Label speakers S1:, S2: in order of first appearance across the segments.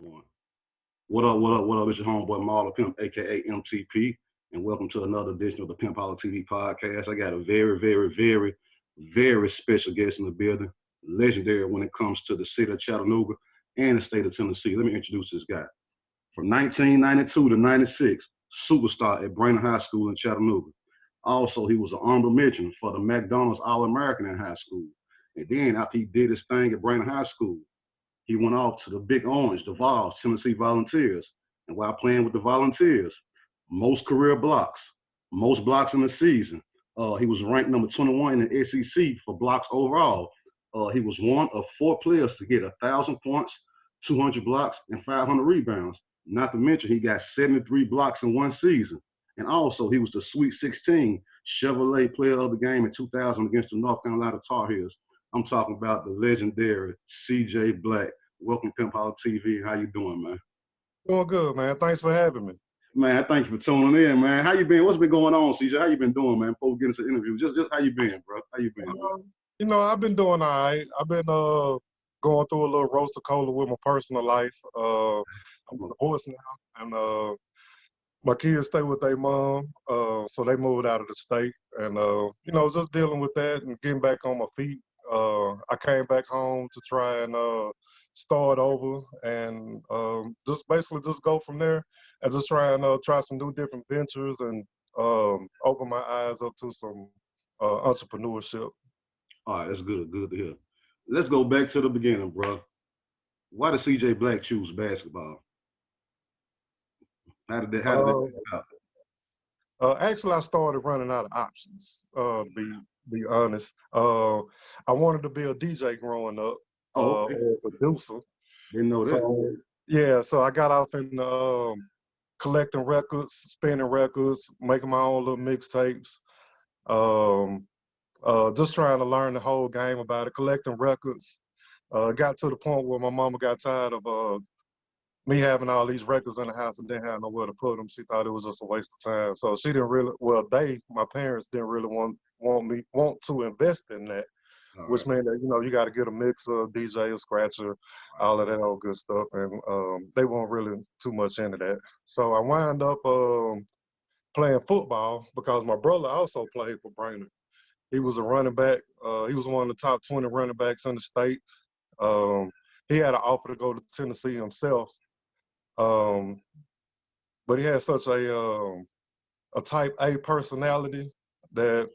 S1: One. What up, what up, what up? It's your homeboy Marlon Pimp, aka MTP, and welcome to another edition of the Pimpoholic TV Podcast. I got a very special guest in the building, legendary when it comes to the city of Chattanooga and the state of Tennessee. Let me introduce this guy. From 1992 to 96, superstar at Bryant High School in Chattanooga. Also, he was an honorable mention for the McDonald's All-American in high school. And then after he did his thing at Bryant High School, he went off to the Big Orange, the Vols, Tennessee Volunteers. And while playing with the Volunteers, most career blocks, most blocks in the season. He was ranked number 21 in the SEC for blocks overall. He was one of four players to get 1,000 points, 200 blocks, and 500 rebounds. Not to mention he got 73 blocks in one season. And also he was the Sweet 16 Chevrolet Player of the Game in 2000 against the North Carolina Tar Heels. I'm talking about the legendary C.J. Black. Welcome to Pimpoholic TV. How you doing, man?
S2: Doing good, man. Thanks for having me.
S1: Man, thank you for tuning in, man. How you been? What's been going on, CJ? How you been doing, man? Before we get into the interview, just how you been, bro? How you been?
S2: I've been doing all right. I've been going through a little roller coaster with my personal life. I'm divorced now, and my kids stay with their mom, so they moved out of the state, and just dealing with that and getting back on my feet. I came back home to try and start over and just go from there and just try some new different ventures and open my eyes up to some entrepreneurship.
S1: All right, that's good. Good to hear. Let's go back to the beginning, bro. Why did C.J. Black choose basketball? How did that happen?
S2: Actually, I started running out of options. To be honest, I wanted to be a DJ growing up, or a producer.
S1: Didn't know that.
S2: So yeah, so I got off in collecting records, spinning records, making my own little mixtapes. Just trying to learn the whole game about it, collecting records. Got to the point where my mama got tired of me having all these records in the house and didn't have nowhere to put them. She thought it was just a waste of time. So she didn't really, my parents didn't really want to invest in that, which meant that, you got to get a mixer, a DJ, a scratcher, all of that old good stuff. And they weren't really too much into that. So I wound up playing football because my brother also played for Bryant. He was a running back. He was one of the top 20 running backs in the state. He had an offer to go to Tennessee himself. But he had such a type A personality that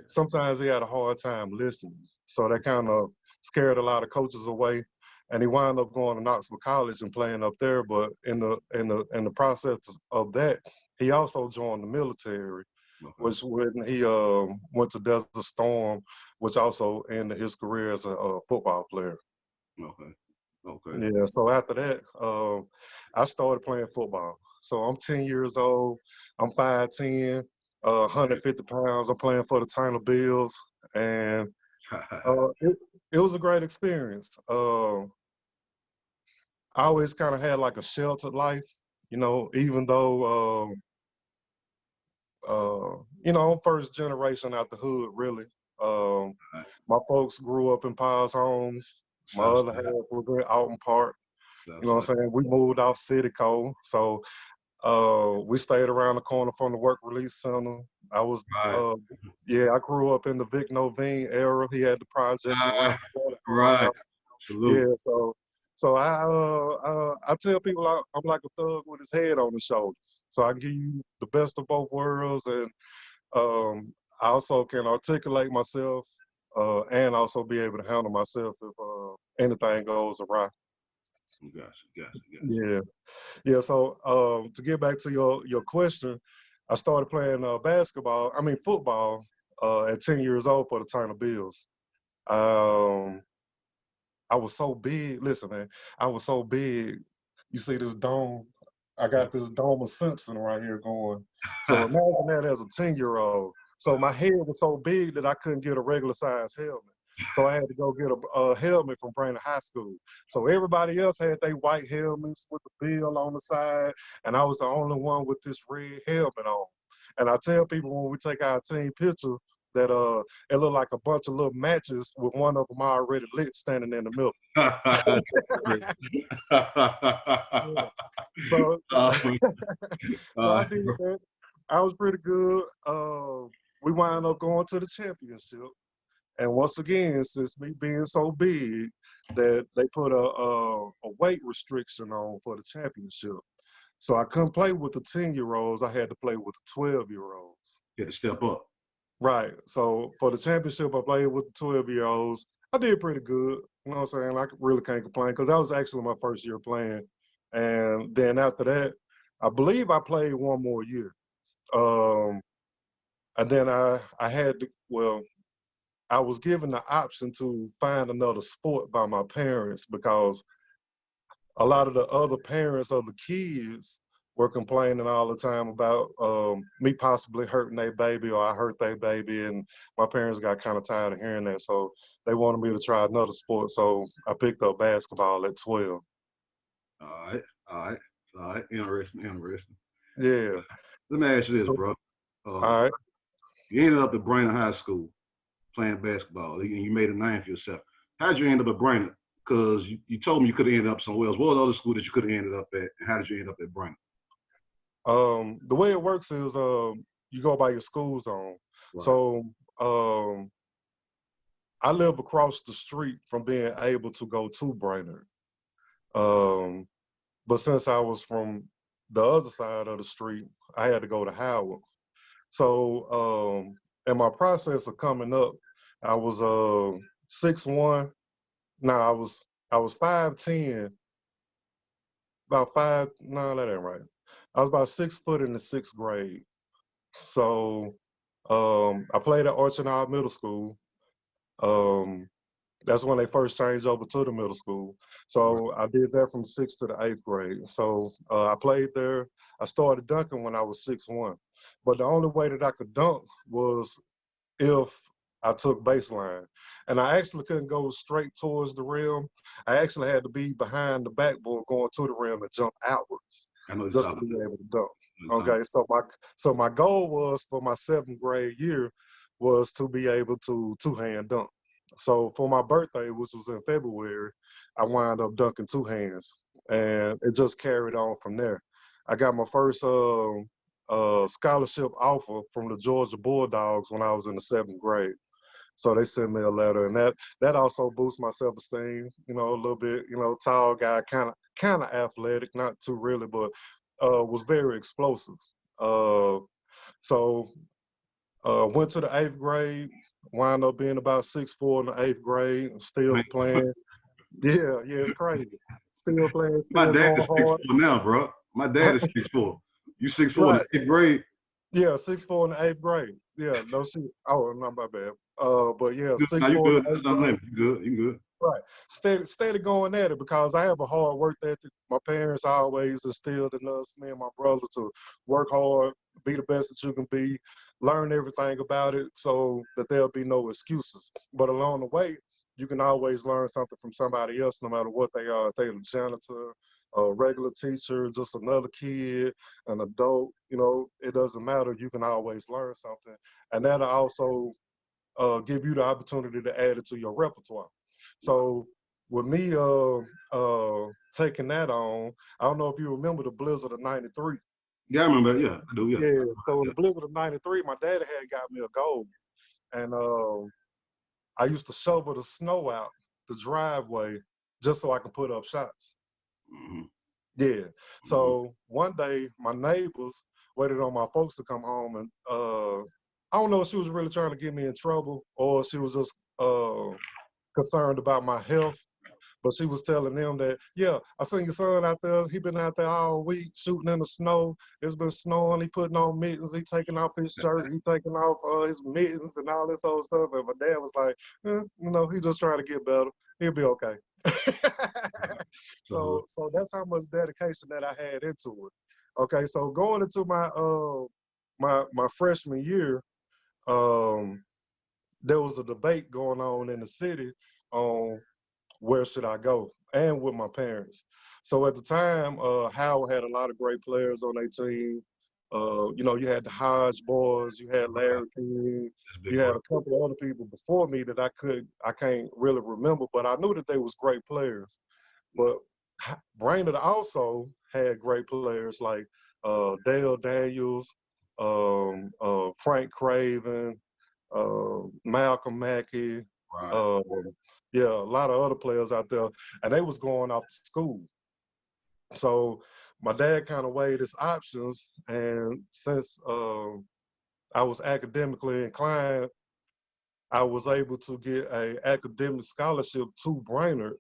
S2: sometimes he had a hard time listening. So that kind of scared a lot of coaches away. And he wound up going to Knoxville College and playing up there. But in the process of that, he also joined the military, which when he went to Desert Storm, which also ended his career as a football player. Okay. Yeah. So after that, I started playing football. So I'm 10 years old. I'm 5'10", 150 pounds. I'm playing for the Tennessee Vols, and it was a great experience. I always kind of had like a sheltered life, even though, I'm first generation out the hood, really. My folks grew up in Pa's homes. My other half was in Alton Park. You know what I'm saying? We moved off City Code. So we stayed around the corner from the Work Release Center. I grew up in the Vic Novine era. He had the projects around.
S1: Right.
S2: Yeah, so I tell people I'm like a thug with his head on his shoulders. So I give you the best of both worlds, and I also can articulate myself and also be able to handle myself if anything goes awry.
S1: Gotcha.
S2: Yeah. So to get back to your question, I started playing football at 10 years old for the Tennessee Vols. I was so big. Listen, man, I was so big. You see this dome? I got this dome of Simpson right here going. So imagine that as a 10-year-old. So my head was so big that I couldn't get a regular size helmet. So I had to go get a helmet from Bryant High School. So everybody else had their white helmets with the bill on the side, and I was the only one with this red helmet on. And I tell people when we take our team picture, that it looked like a bunch of little matches with one of them already lit standing in the middle. So, so I did that. I was pretty good. We wound up going to the championship. And once again, since me being so big, that they put a weight restriction on for the championship. So I couldn't play with the 10-year-olds. I had to play with the 12-year-olds.
S1: You had to step up.
S2: Right. So for the championship, I played with the 12-year-olds. I did pretty good. You know what I'm saying? I really can't complain because that was actually my first year playing. And then after that, I believe I played one more year. And then I had to, well, I was given the option to find another sport by my parents because a lot of the other parents of the kids were complaining all the time about me possibly hurting their baby or I hurt their baby. And my parents got kind of tired of hearing that. So they wanted me to try another sport. So I picked up basketball at 12.
S1: All right. Interesting.
S2: Yeah.
S1: Let me ask you this, bro.
S2: All right.
S1: You ended up at Bryant High School playing basketball, and you made a name for yourself. How'd you end up at Bryant? Because you told me you could have ended up somewhere else. What was the other school that you could have ended up at, and how did you end up at Bryant?
S2: The way it works is you go by your school zone. Right. So I live across the street from being able to go to Brainerd. But since I was from the other side of the street, I had to go to Howard. So in my process of coming up, I was 6'1". No, I was 5'10". About five. No, that ain't right. I was about 6 foot in the 6th grade. So I played at Archinard Middle School. That's when they first changed over to the middle school. So I did that from 6th to the 8th grade. So I played there. I started dunking when I was 6'1". But the only way that I could dunk was if I took baseline. And I actually couldn't go straight towards the rim. I actually had to be behind the backboard going to the rim and jump outwards just to be able to dunk. Okay, so my goal was for my 7th grade year was to be able to two-hand dunk. So for my birthday, which was in February, I wound up dunking 2 hands, and it just carried on from there. I got my first scholarship offer from the Georgia Bulldogs when I was in the 7th grade. So they sent me a letter, and that also boosts my self-esteem, you know, a little bit, you know, tall guy, kind of athletic, not too really, but was very explosive. So went to the 8th grade, wound up being about 6'4" in the 8th grade, still playing. Yeah, it's crazy. Still playing, still
S1: My dad
S2: going
S1: is 6'4"
S2: hard.
S1: now, bro. My dad is 6'4". You 6'4"
S2: Right.
S1: in the 8th grade?
S2: Yeah, 6'4" in the 8th grade. Yeah, no shit. Oh, not my bad. But yeah, 6'4"
S1: you
S2: in
S1: good.
S2: the 8th grade.
S1: You good.
S2: Right. Steady going at it because I have a hard work ethic. My parents always instilled in us, me and my brother, to work hard, be the best that you can be, learn everything about it so that there'll be no excuses. But along the way, you can always learn something from somebody else, no matter what they are. If they're a janitor, a regular teacher, just another kid, an adult, you know, it doesn't matter. You can always learn something. And that'll also give you the opportunity to add it to your repertoire. So with me taking that on, I don't know if you remember the blizzard of '93.
S1: Yeah, I remember. Yeah, I do. Yeah.
S2: So in the blizzard of '93, my daddy had got me a goal, and I used to shovel the snow out the driveway just so I could put up shots.
S1: Mm-hmm.
S2: Yeah. So one day, my neighbors waited on my folks to come home, and I don't know if she was really trying to get me in trouble or she was just concerned about my health. But she was telling them that, yeah, I seen your son out there. He been out there all week shooting in the snow. It's been snowing. He putting on mittens. He taking off his shirt. He taking off his mittens and all this old stuff. And my dad was like, you know, he's just trying to get better. He'll be okay. So that's how much dedication that I had into it. Okay, so going into my freshman year, there was a debate going on in the city on where should I go, and with my parents. So at the time, Howard had a lot of great players on their team. You had the Hodge boys, you had Larry King, you had a couple of other people before me that I can't really remember, but I knew that they was great players. But Brainerd also had great players like Dale Daniels, Frank Craven, Malcolm Mackey,
S1: Right.
S2: a lot of other players out there, and they was going off to school. So my dad kind of weighed his options, and since I was academically inclined, I was able to get an academic scholarship to Brainerd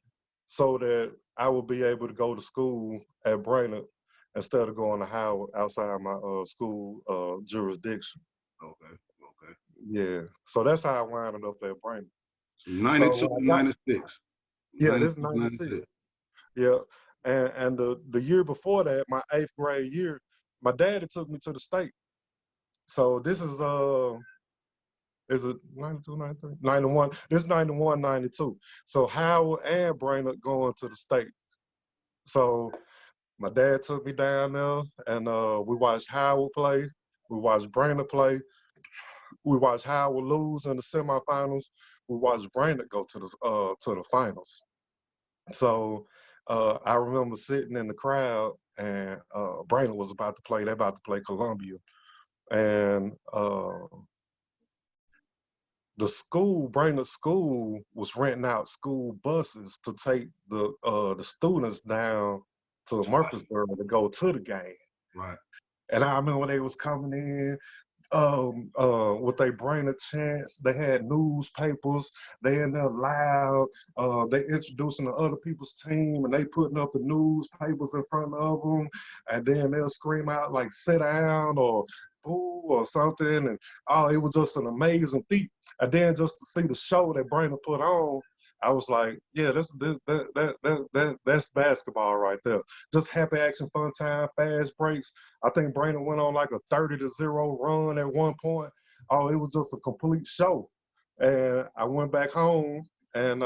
S2: so that I would be able to go to school at Brainerd instead of going to Howard outside my school jurisdiction.
S1: Okay.
S2: Yeah. So that's how I wound up at Brainerd.
S1: So 92 to 96.
S2: Yeah, this is 96. Yeah. And the year before that, my 8th grade year, my daddy took me to the state. So this is it 92, 93? 91. This is 91, 92. So Howard and Brainerd going to the state. So my dad took me down there, and we watched Howard play. We watched Brainerd play. We watched Howard lose in the semifinals. We watched Brainerd go to the finals. So I remember sitting in the crowd, and Brainerd was about to play. They're about to play Columbia, and the school, Brainerd School, was renting out school buses to take the students down to Murfreesboro to go to the game.
S1: Right.
S2: And I remember when they was coming in, with their Brainerd chants, they had newspapers, they in there loud, they introducing the other people's team, and they putting up the newspapers in front of them, and then they'll scream out like "sit down" or "boo" or something, and it was just an amazing feat. And then just to see the show that Brainerd put on, I was like, yeah, that's basketball right there. Just happy action, fun time, fast breaks. I think Brainerd went on like a 30-0 run at one point. Oh, it was just a complete show. And I went back home, and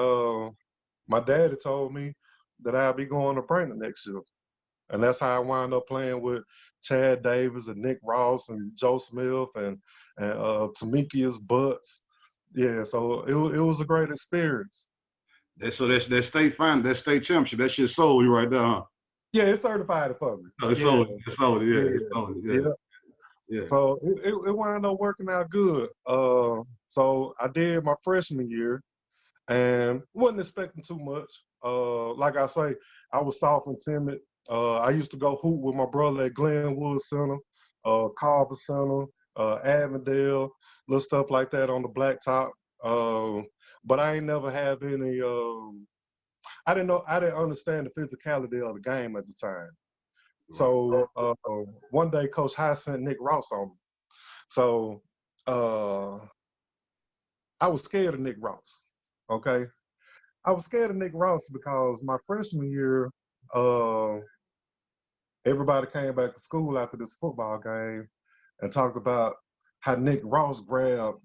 S2: my daddy told me that I'd be going to Brainerd next year. And that's how I wound up playing with Chad Davis and Nick Ross and Joe Smith and Tamikius Butts. Yeah, so it was a great experience.
S1: That state final, that state championship, that shit sold you right there, huh?
S2: Yeah, it's certified for me.
S1: It sold it. Yeah.
S2: So it wound up working out good. So I did my freshman year and wasn't expecting too much. Like I say, I was soft and timid. I used to go hoop with my brother at Glenwood Center, Carver Center, Avondale, little stuff like that on the blacktop. But I ain't never have any. I didn't understand the physicality of the game at the time. So one day, Coach High sent Nick Ross on me. So I was scared of Nick Ross. Okay, I was scared of Nick Ross because my freshman year, everybody came back to school after this football game and talked about how Nick Ross grabbed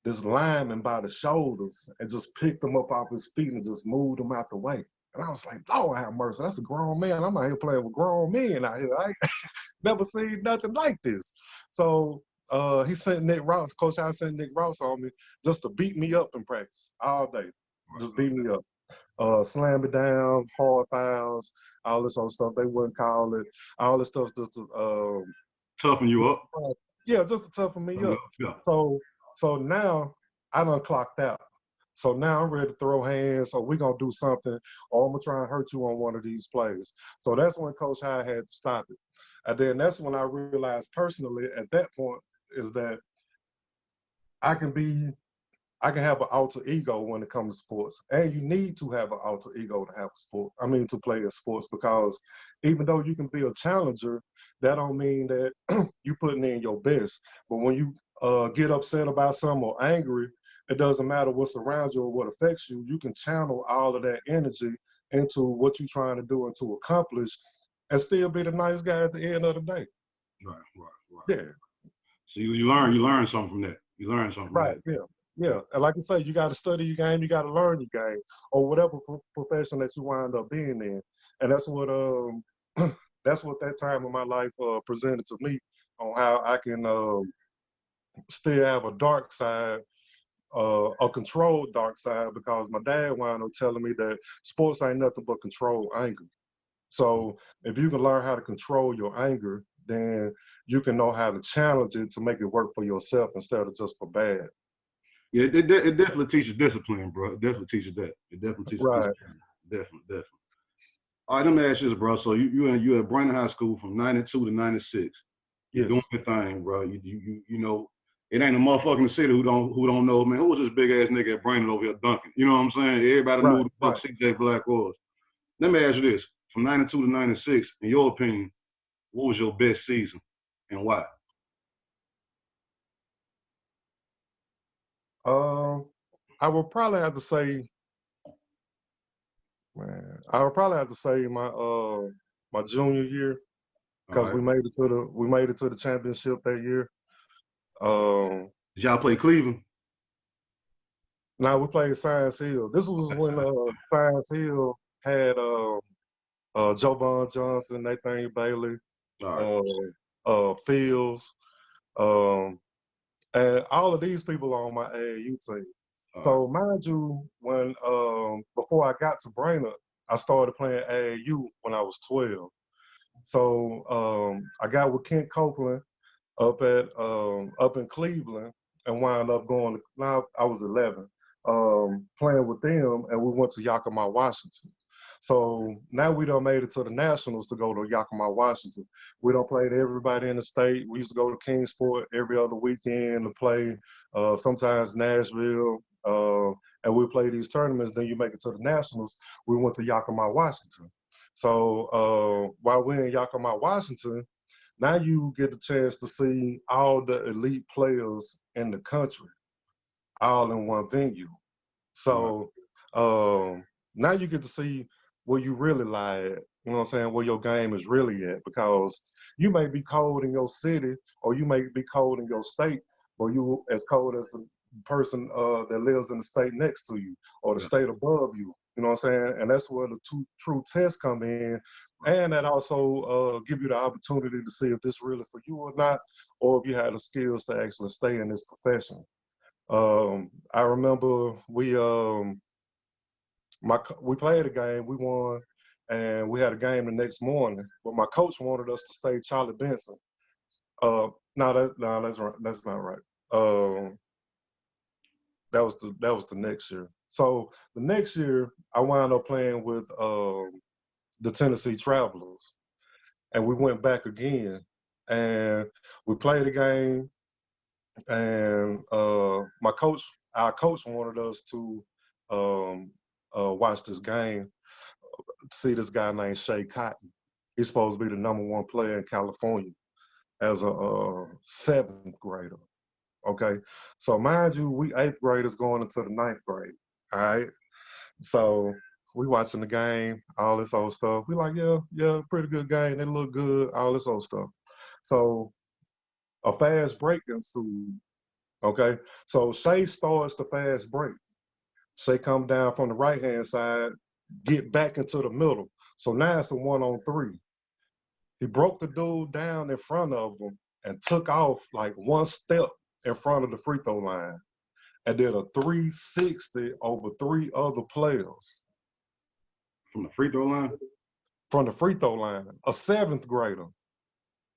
S2: this lineman by the shoulders and just picked him up off his feet and just moved him out the way. And I was like, Lord have mercy, that's a grown man. I'm out here playing with grown men out here. I ain't never seen nothing like this. So he sent Nick Ross, Coach I sent Nick Ross on me just to beat me up in practice all day. Just beat me up. Slam it down, hard fouls, all this other stuff. They wouldn't call it. All this stuff just to
S1: toughen you up.
S2: Yeah, just to toughen me up. Yeah. So now I done clocked out. So now I'm ready to throw hands, or we're going to do something, or I'm going to try and hurt you on one of these plays. So that's when Coach High had to stop it. And then that's when I realized personally at that point is that I can have an alter ego when it comes to sports. And you need to have an alter ego to play in sports, because even though you can be a challenger, that don't mean that you putting in your best. But when you get upset about something or angry, it doesn't matter what's around you or what affects you. You can channel all of that energy into what you're trying to do and to accomplish and still be the nice guy at the end of the day.
S1: Right.
S2: Yeah.
S1: So you learn something from that. You learn something from that.
S2: Yeah. And like I say, you got to study your game, you got to learn your game, or whatever profession that you wind up being in. And that's what that time of my life presented to me on how I can still have a dark side, a controlled dark side, because my dad wound up telling me that sports ain't nothing but controlled anger. So if you can learn how to control your anger, then you can know how to challenge it to make it work for yourself instead of just for bad.
S1: Yeah, it definitely teaches discipline, bro. It definitely teaches that. It definitely teaches
S2: Right.
S1: discipline. Definitely. All right, let me ask you this, bro. So you at Bryant High School from '92 to '96. You're
S2: Yes.
S1: doing your thing, bro. You know, it ain't a motherfucker in the city who don't know, man. Who was this big ass nigga at Bryant over here dunking? You know what I'm saying? Everybody knew who the fuck CJ Black was. Let me ask you this: from '92 to '96, in your opinion, what was your best season and why?
S2: I would probably have to say, my junior year, because
S1: Right.
S2: we made it to the championship that year.
S1: Did y'all play Cleveland?
S2: Now we played Science Hill. This was when Science Hill had Joe Bon Johnson, Nathaniel Bailey,
S1: Right.
S2: Fields, and all of these people are on my AAU team. So mind you, when before I got to Brainerd, I started playing AAU when I was 12. So I got with Kent Copeland up in Cleveland and wound up going. Now I was 11, playing with them, and we went to Yakima, Washington. So now we done made it to the Nationals to go to Yakima, Washington. We done played everybody in the state. We used to go to Kingsport every other weekend to play, sometimes Nashville, and we play these tournaments. Then you make it to the Nationals. We went to Yakima, Washington. So while we're in Yakima, Washington, now you get the chance to see all the elite players in the country, all in one venue. So now you get to see where you really lie at, you know what I'm saying, where your game is really at, because you may be cold in your city or you may be cold in your state, but you as cold as the person that lives in the state next to you or the state above you, you know what I'm saying? And that's where the two true tests come in. And that also give you the opportunity to see if this really for you or not, or if you have the skills to actually stay in this profession. I remember we played a game, we won, and we had a game the next morning. But my coach wanted us to stay Charlie Benson. No, that's right. That's not right. That was the next year. So the next year, I wound up playing with the Tennessee Travelers, and we went back again, and we played a game, and our coach wanted us to watch this game, see this guy named Shea Cotton. He's supposed to be the #1 player in California as a 7th grader. Okay, so mind you, we 8th graders going into the 9th grade. All right, so we watching the game, all this old stuff. We like, yeah, pretty good game. They look good, all this old stuff. So a fast break ensued. Okay, so Shea starts the fast break. Shea come down from the right-hand side, get back into the middle. So now it's a 1-on-3. He broke the dude down in front of him and took off like one step in front of the free throw line and did a 360 over 3 other players.
S1: From the free throw line?
S2: From the free throw line. A 7th grader.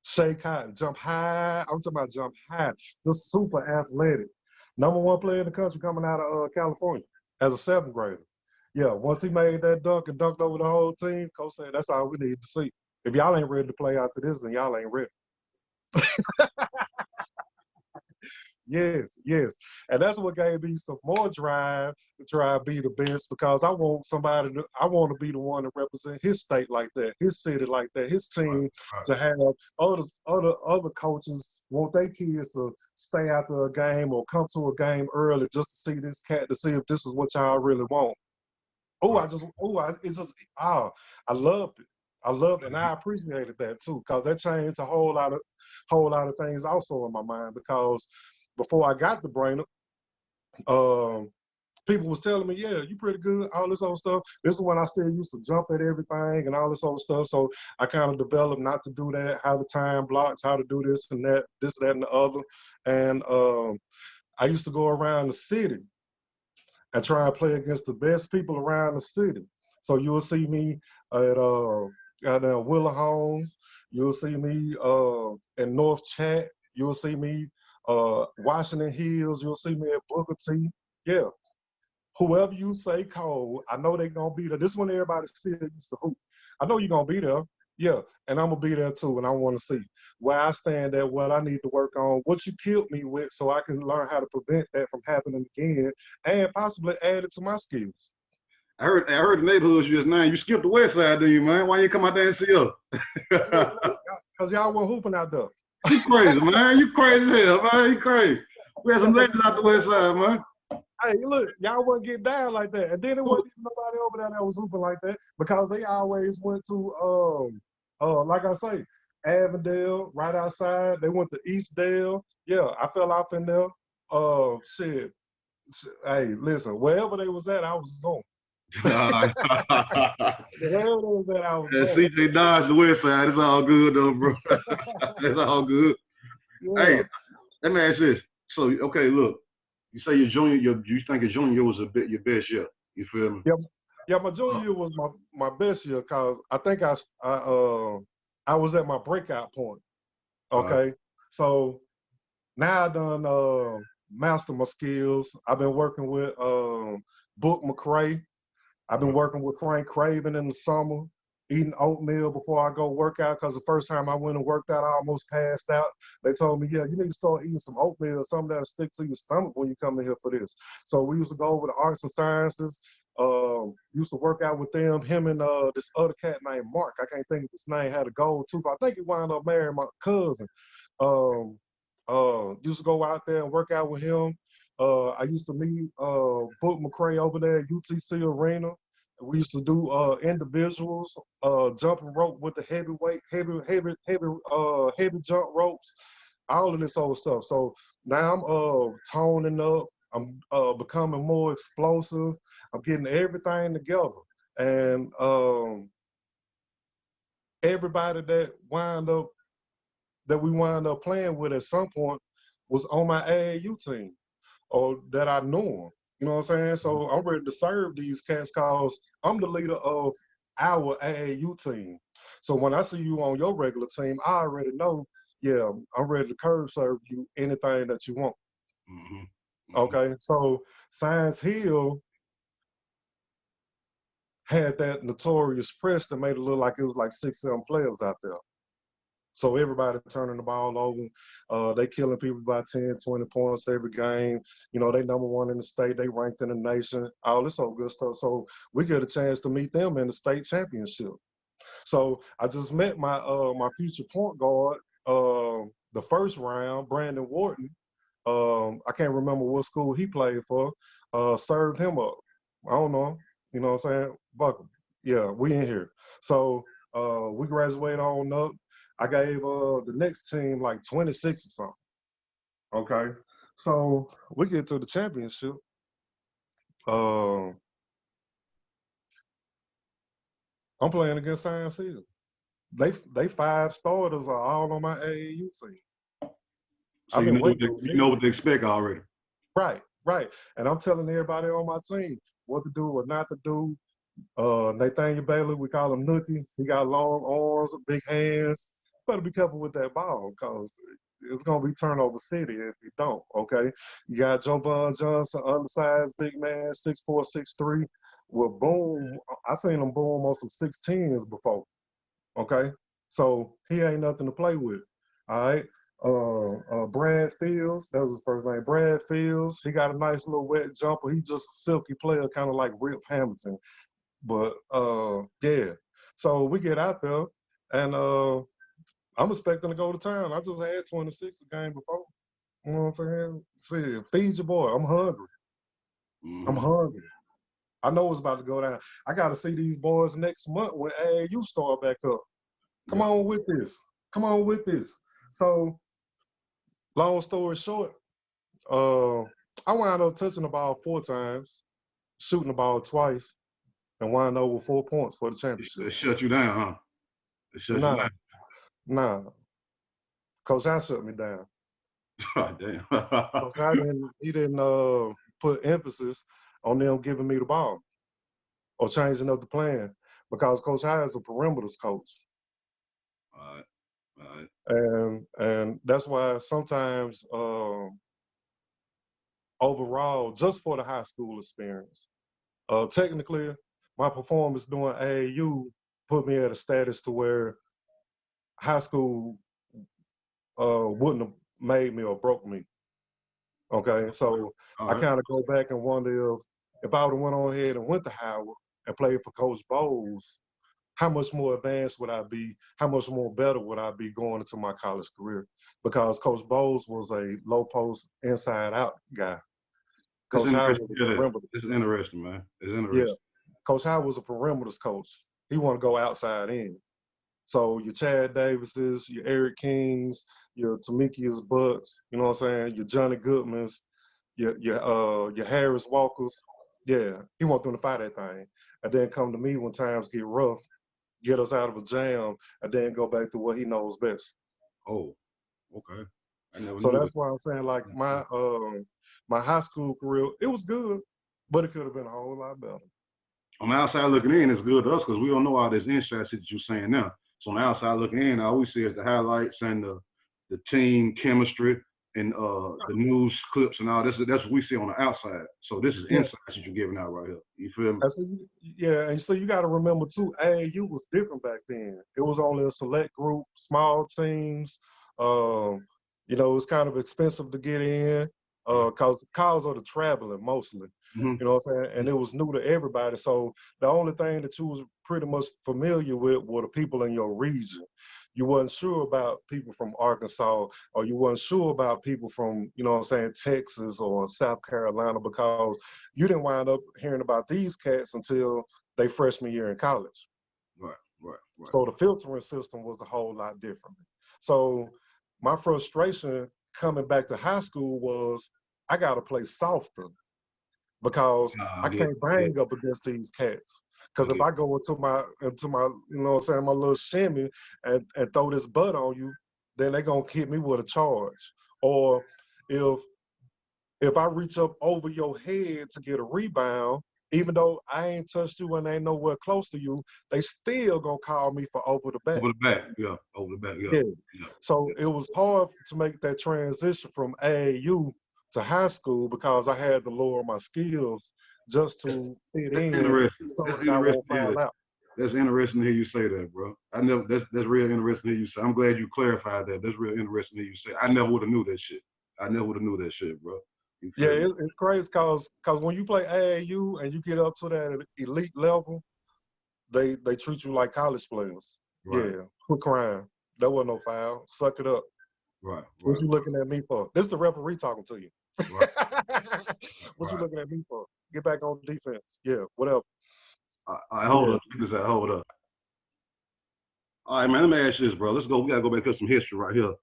S2: Shea Cotton, jump high. I'm talking about jump high. Just super athletic. #1 player in the country coming out of California as a 7th grader. Yeah, once he made that dunk and dunked over the whole team, coach said, that's all we need to see. If y'all ain't ready to play after this, then y'all ain't ready. Yes. And that's what gave me some more drive to try to be the best, because I want to be the one to represent his state like that, his city like that, his team, to have other coaches want their kids to stay after a game or come to a game early just to see this cat, to see if this is what y'all really want. I loved it. I loved it, and I appreciated that too, because that changed a whole lot of things also in my mind. Because before I got to Brainerd, people was telling me, yeah, you pretty good, all this other stuff. This is when I still used to jump at everything and all this other stuff. So I kind of developed not to do that, how to time blocks, how to do this and that, and the other. And I used to go around the city and try and play against the best people around the city. So you'll see me at Willa Homes. You'll see me in North Chat. You'll see me Washington Hills. You'll see me at Booker T. Yeah. Whoever you say call, I know they're going to be there. This one everybody still used to hoop. I know you're going to be there. Yeah. And I'm going to be there too. And I want to see where I stand at, what I need to work on, what you killed me with so I can learn how to prevent that from happening again and possibly add it to my skills.
S1: I heard the neighborhoods just now. You skipped the west side, do you, man? Why you come out there and see us?
S2: Because y'all weren't hooping out there.
S1: You crazy, man. You crazy as hell, man. You crazy. We had some legends out the west side, man.
S2: Hey, look, y'all wouldn't get down like that. And then it wasn't even nobody over there that was hooping like that because they always went to, like I say, Avondale, right outside. They went to Eastdale. Yeah, I fell off in there. Shit. Hey, listen, wherever they was at, I was going. Wherever they was at, I was going.
S1: CJ Dodge, the west side. It's all good, though, bro. It's all good. Yeah. Hey, let me ask this. So, okay, look. You say your junior, you think your junior year was your best year. You feel me?
S2: Yeah, my junior year was my best year because I think I was at my breakout point. Okay, so now I done master my skills. I've been working with Book McCray. I've been working with Frank Craven in the summer, eating oatmeal before I go work out because the first time I went and worked out, I almost passed out. They told me, yeah, you need to start eating some oatmeal or something that'll stick to your stomach when you come in here for this. So we used to go over the arts and sciences, used to work out with them, him and this other cat named Mark. I can't think of his name, had a gold tooth. I think he wound up marrying my cousin. Used to go out there and work out with him. I used to meet Book McCray over there at UTC Arena. We used to do individuals, jumping rope with the heavy jump ropes, all of this old stuff. So now I'm toning up. I'm becoming more explosive. I'm getting everything together. And everybody that we wind up playing with at some point was on my AAU team or that I knew them. You know what I'm saying? So I'm ready to serve these cats because I'm the leader of our AAU team. So when I see you on your regular team, I already know, yeah, I'm ready to curb serve you anything that you want. Mm-hmm. Mm-hmm. Okay, so Science Hill had that notorious press that made it look like it was like 6-7 players out there. So everybody turning the ball over. They killing people by 10, 20 points every game. You know, they number one in the state. They ranked in the nation. All this old good stuff. So we get a chance to meet them in the state championship. So I just met my my future point guard the first round, Brandon Wharton. I can't remember what school he played for. Served him up. I don't know. You know what I'm saying? Buckle. Yeah, we in here. So we graduated on up. I gave the next team like 26 or something. Okay. So we get to the championship. I'm playing against Science Hill. They 5 starters are all on my AAU team.
S1: So you know what to expect already.
S2: Right. And I'm telling everybody on my team what to do, what not to do. Nathaniel Bailey, we call him Nookie. He got long arms, big hands. Better be careful with that ball because it's going to be turnover city if you don't, okay? You got Jovan Johnson, undersized big man, 6'4", 6'3". Well, boom, I seen him boom on some 6'10s before, okay? So he ain't nothing to play with, all right? Brad Fields, that was his first name, Brad Fields. He got a nice little wet jumper. He just a silky player, kind of like Rip Hamilton. But, yeah. So we get out there, and I'm expecting to go to town. I just had 26 the game before. You know what I'm saying? See, feed your boy. I'm hungry. I'm hungry. I know it's about to go down. I got to see these boys next month when AAU start back up. Come on with this. So, long story short, I wound up touching the ball 4 times. shooting the ball twice, and wound up with 4 points for the championship.
S1: It shut you down, huh? It shut you down.
S2: Nah. Coach High shut me down.
S1: God damn.
S2: Coach High didn't put emphasis on them giving me the ball or changing up the plan because Coach High is a perimeters coach.
S1: All right.
S2: And that's why sometimes overall, just for the high school experience, technically my performance doing AAU put me at a status to where high school wouldn't have made me or broke me. Okay, so I kind of go back and wonder if I would have went on ahead and went to Howard and played for Coach Bowles, how much more advanced would I be? How much more better would I be going into my college career? Because Coach Bowles was a low post, inside out guy. Coach Howard was a perimeter.
S1: It's interesting, man. It's interesting.
S2: Yeah, Coach Howard was a perimeters coach. He wanted to go outside in. So your Chad Davises, your Eric Kings, your Tamikias Butts, you know what I'm saying? Your Johnny Goodmans, your Harris Walkers. Yeah, he want them to fight that thing. And then come to me when times get rough, get us out of a jam, and then go back to what he knows best.
S1: Oh, okay.
S2: So that's why I'm saying, like, my high school career, it was good, but it could have been a whole lot better.
S1: On the outside looking in, it's good to us because we don't know all this inside shit that you're saying now. So on the outside looking in, all we see is the highlights and the team chemistry and the news clips and all this. That's what we see on the outside. So this is inside that you're giving out right here. You feel me?
S2: Yeah, and so you got to remember too, AAU was different back then. It was only a select group, small teams. You know, it's kind of expensive to get in because of the traveling mostly.
S1: Mm-hmm.
S2: You know what I'm saying? And it was new to everybody. So the only thing that you was pretty much familiar with were the people in your region. You wasn't sure about people from Arkansas, or you wasn't sure about people from, you know what I'm saying, Texas or South Carolina, because you didn't wind up hearing about these cats until they freshman year in college.
S1: Right.
S2: So the filtering system was a whole lot different. So my frustration coming back to high school was I got to play softer because I can't bang up against these cats. Because if I go into my, you know what I'm saying, my little shimmy and throw this butt on you, then they're going to hit me with a charge. Or if I reach up over your head to get a rebound, even though I ain't touched you and ain't nowhere close to you, they still going to call me for over the back.
S1: Over the back, yeah.
S2: So it was hard to make that transition from AAU to high school because I had to lower my skills just to fit in.
S1: That's interesting to hear you say that, bro. That's real interesting to hear you say. I'm glad you clarified that. That's real interesting to hear you say. I never would have knew that shit. Bro.
S2: Yeah, it's crazy because when you play AAU and you get up to that elite level, they treat you like college players. Right. Yeah, quit crying. That wasn't no foul. Suck it up.
S1: Right.
S2: What you looking at me for? This is the referee talking to you. Right. What you looking at me for? Get back on defense. Yeah, whatever.
S1: Hold up. Hold up. All right, man, let me ask you this, bro. Let's go. We got to go back to some history right here.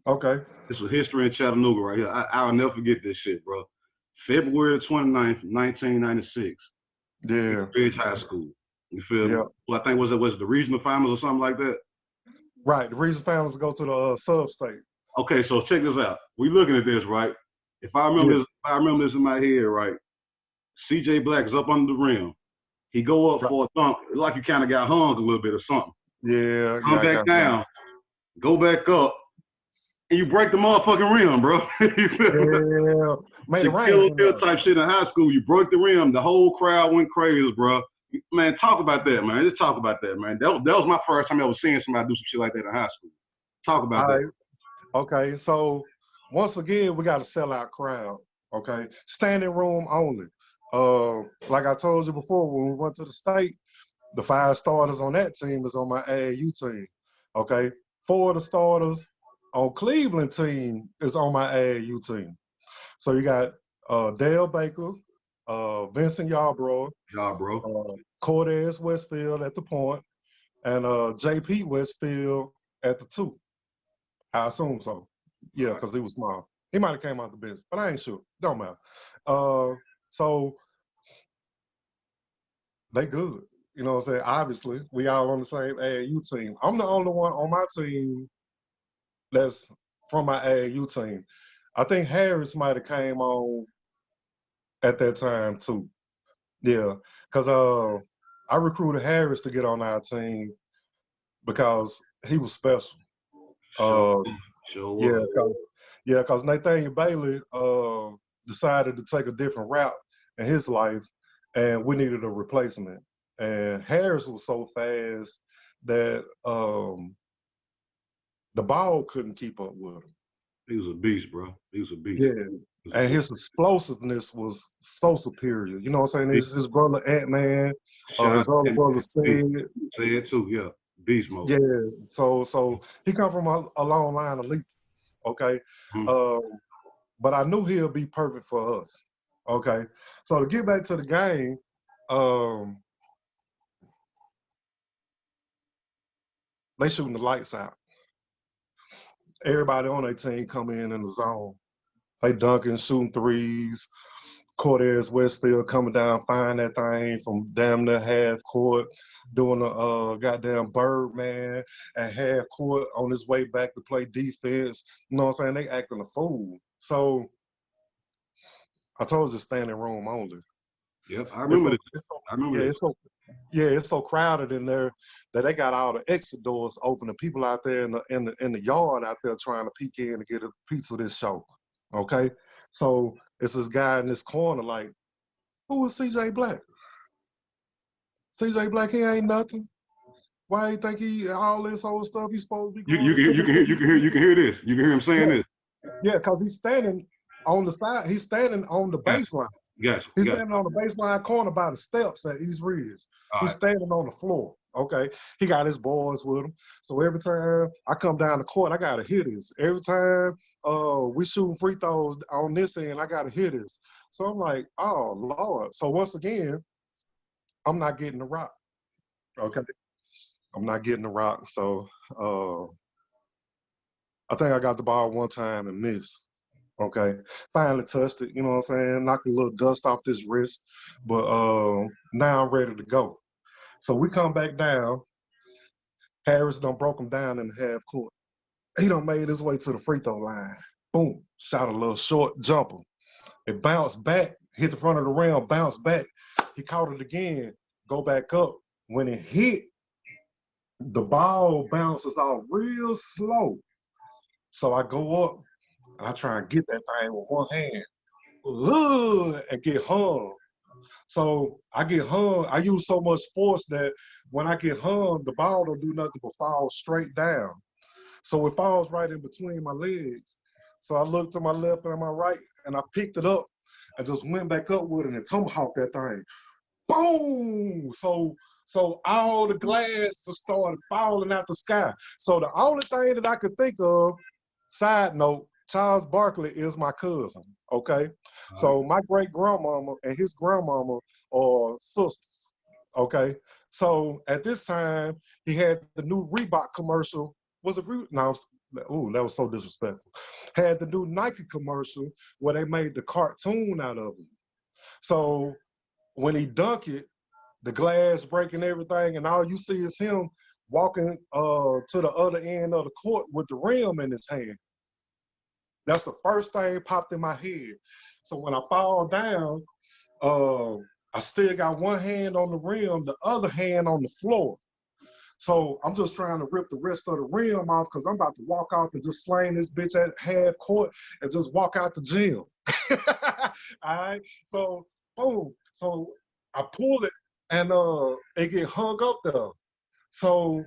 S2: Okay.
S1: This was history in Chattanooga right here. I'll never forget this shit, bro. February 29th, 1996.
S2: Yeah.
S1: Ridge High School. You feel me? Well, I think was it the regional finals or something like that?
S2: Right. The regional finals go to the sub-state.
S1: Okay, so check this out. We looking at this, right? If I remember this in my head, right? CJ Black is up under the rim. He go up for a thump, like you kind of got hung a little bit or something.
S2: Yeah.
S1: Come back down, go back up, and you break the motherfucking rim, bro.
S2: Yeah. Man,
S1: the type shit in high school. You broke the rim. The whole crowd went crazy, bro. Man, talk about that, man. Just talk about that, man. That was my first time ever seeing somebody do some shit like that in high school. Talk about that.
S2: Okay, so once again, we got a sellout crowd. Okay, standing room only. Like I told you before, when we went to the state, the 5 starters on that team is on my AAU team. Okay, 4 of the starters on Cleveland team is on my AAU team. So you got Dale Baker, Vincent Yarbrough, Cortez Westfield at the point, and JP Westfield at the 2. I assume so. Yeah, because he was small. He might have came out the bench, but I ain't sure. Don't matter. So They good. You know what I'm saying? Obviously, we all on the same AAU team. I'm the only one on my team that's from my AAU team. I think Harris might have came on at that time too. Yeah, because I recruited Harris to get on our team because he was special.
S1: Sure,
S2: Uh,
S1: sure
S2: yeah,
S1: was.
S2: because Nathaniel Bailey decided to take a different route in his life, and we needed a replacement. And Harris was so fast that the ball couldn't keep up with him.
S1: He was a beast, bro. He was a beast.
S2: Yeah.
S1: He was a
S2: And
S1: beast.
S2: his explosiveness was so superior. You know what I'm saying? His brother Ant-Man, his older brother Sid.
S1: Sid too, yeah. Beast mode.
S2: Yeah. So he come from a long line of leaders, okay? But I knew he'll be perfect for us. Okay. So to get back to the game, they shooting the lights out. Everybody on their team come in the zone. They dunking, shooting threes. Cortez Westfield coming down, find that thing from damn near half court, doing a goddamn Birdman at half court on his way back to play defense. You know what I'm saying? They acting a fool. So I told you standing room only.
S1: Yep, I remember this.
S2: It's so crowded in there that they got all the exit doors open and people out there in the yard out there trying to peek in to get a piece of this show. Okay, so it's this guy in this corner like, who is CJ Black? CJ Black, he ain't nothing. Why you think he all this old stuff he's supposed to be going?
S1: You can hear this. You can hear him saying this.
S2: Yeah, because he's standing on the side. He's standing on the baseline.
S1: Gotcha.
S2: He's standing on the baseline corner by the steps at East Ridge. He's standing on the floor. Okay. He got his boys with him. So every time I come down the court, I gotta hit this. Every time we shooting free throws on this end, I gotta hit this. So I'm like, oh Lord. So once again, I'm not getting the rock. Okay. I'm not getting the rock. So I think I got the ball one time and missed. Okay. Finally touched it, you know what I'm saying? Knocked a little dust off this wrist. But now I'm ready to go. So we come back down. Harris done broke him down in the half court. He done made his way to the free throw line. Boom. Shot a little short jumper. It bounced back, hit the front of the rim, bounced back. He caught it again, go back up. When it hit, the ball bounces off real slow. So I go up and I try and get that thing with one hand. And get hung. So I get hung. I use so much force that when I get hung, the ball don't do nothing but fall straight down. So it falls right in between my legs. So I looked to my left and my right, and I picked it up and just went back up with it and tomahawked that thing. Boom! So all the glass just started falling out the sky. So the only thing that I could think of, side note, Charles Barkley is my cousin, okay? So my great-grandmama and his grandmama are sisters, okay? So at this time, he had the new Reebok commercial. Was it Reebok? No, that was so disrespectful. Had the new Nike commercial where they made the cartoon out of him. So when he dunked it, the glass breaking everything, and all you see is him walking to the other end of the court with the rim in his hand. That's the first thing popped in my head. So when I fall down, I still got one hand on the rim, the other hand on the floor. So I'm just trying to rip the rest of the rim off because I'm about to walk off and just slang this bitch at half court and just walk out the gym. All right. So boom. So I pull it and it get hung up there. So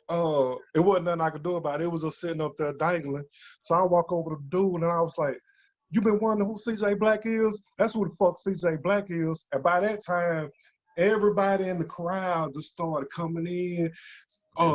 S2: it wasn't nothing I could do about it. It was just sitting up there dangling. So I walk over to the dude and I was like, you been wondering who CJ Black is? That's who the fuck CJ Black is. And by that time, everybody in the crowd just started coming in,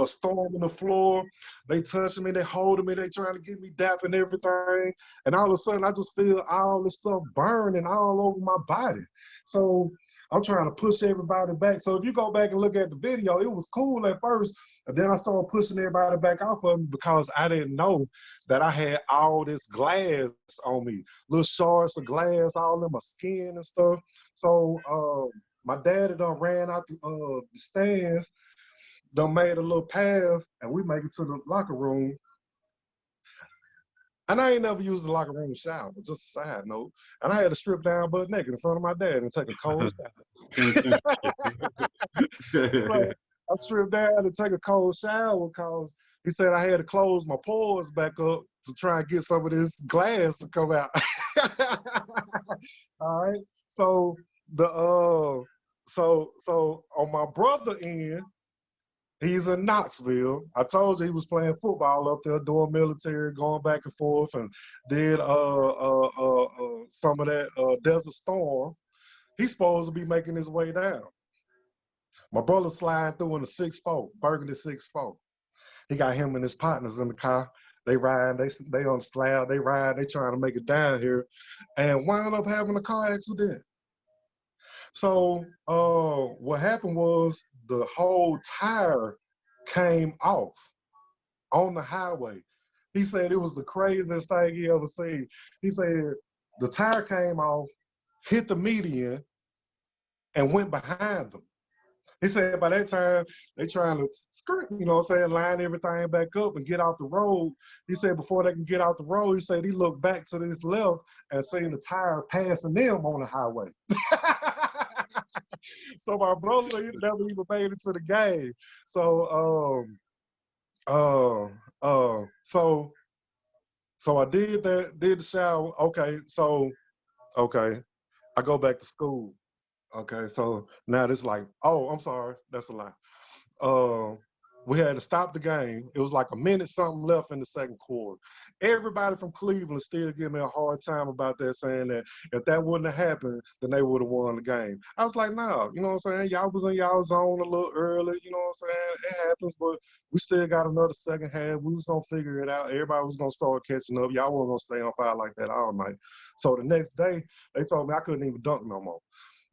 S2: storming the floor. They touching me, they holding me, they trying to get me dapping and everything. And all of a sudden, I just feel all this stuff burning all over my body. So I'm trying to push everybody back. So if you go back and look at the video, it was cool at first. And then I started pushing everybody back off of me because I didn't know that I had all this glass on me. Little shards of glass all in my skin and stuff. So My daddy done ran out the stands, done made a little path, and we make it to the locker room. And I ain't never used the locker room shower, just a side note. And I had to strip down butt naked in front of my dad and take a cold shower. So I stripped down to take a cold shower because he said I had to close my pores back up to try and get some of this glass to come out. All right. So so on my brother end, he's in Knoxville. I told you he was playing football up there, doing military, going back and forth, and did some of that Desert Storm. He's supposed to be making his way down. My brother sliding through in a 6'4", Burgundy 6'4". He got him and his partners in the car. They ride, they on the slab, they ride, they trying to make it down here, and wound up having a car accident. So what happened was the whole tire came off on the highway. He said it was the craziest thing he ever seen. He said the tire came off, hit the median, and went behind them. He said by that time, they trying to skirt, you know what I'm saying, line everything back up and get out the road. He said before they can get out the road, he said he looked back to this left and seen the tire passing them on the highway. So my brother, he never even made it to the game. So so I did the shower. Okay, I go back to school. Okay, so now it's like, oh, I'm sorry, that's a lie. We had to stop the game. It was like a minute something left in the second quarter. Everybody from Cleveland still give me a hard time about that, saying that if that wouldn't have happened, then they would have won the game. I was like, nah, you know what I'm saying? Y'all was in y'all zone a little early, you know what I'm saying? It happens, but we still got another second half. We was going to figure it out. Everybody was going to start catching up. Y'all wasn't going to stay on fire like that all night. So the next day, they told me I couldn't even dunk no more.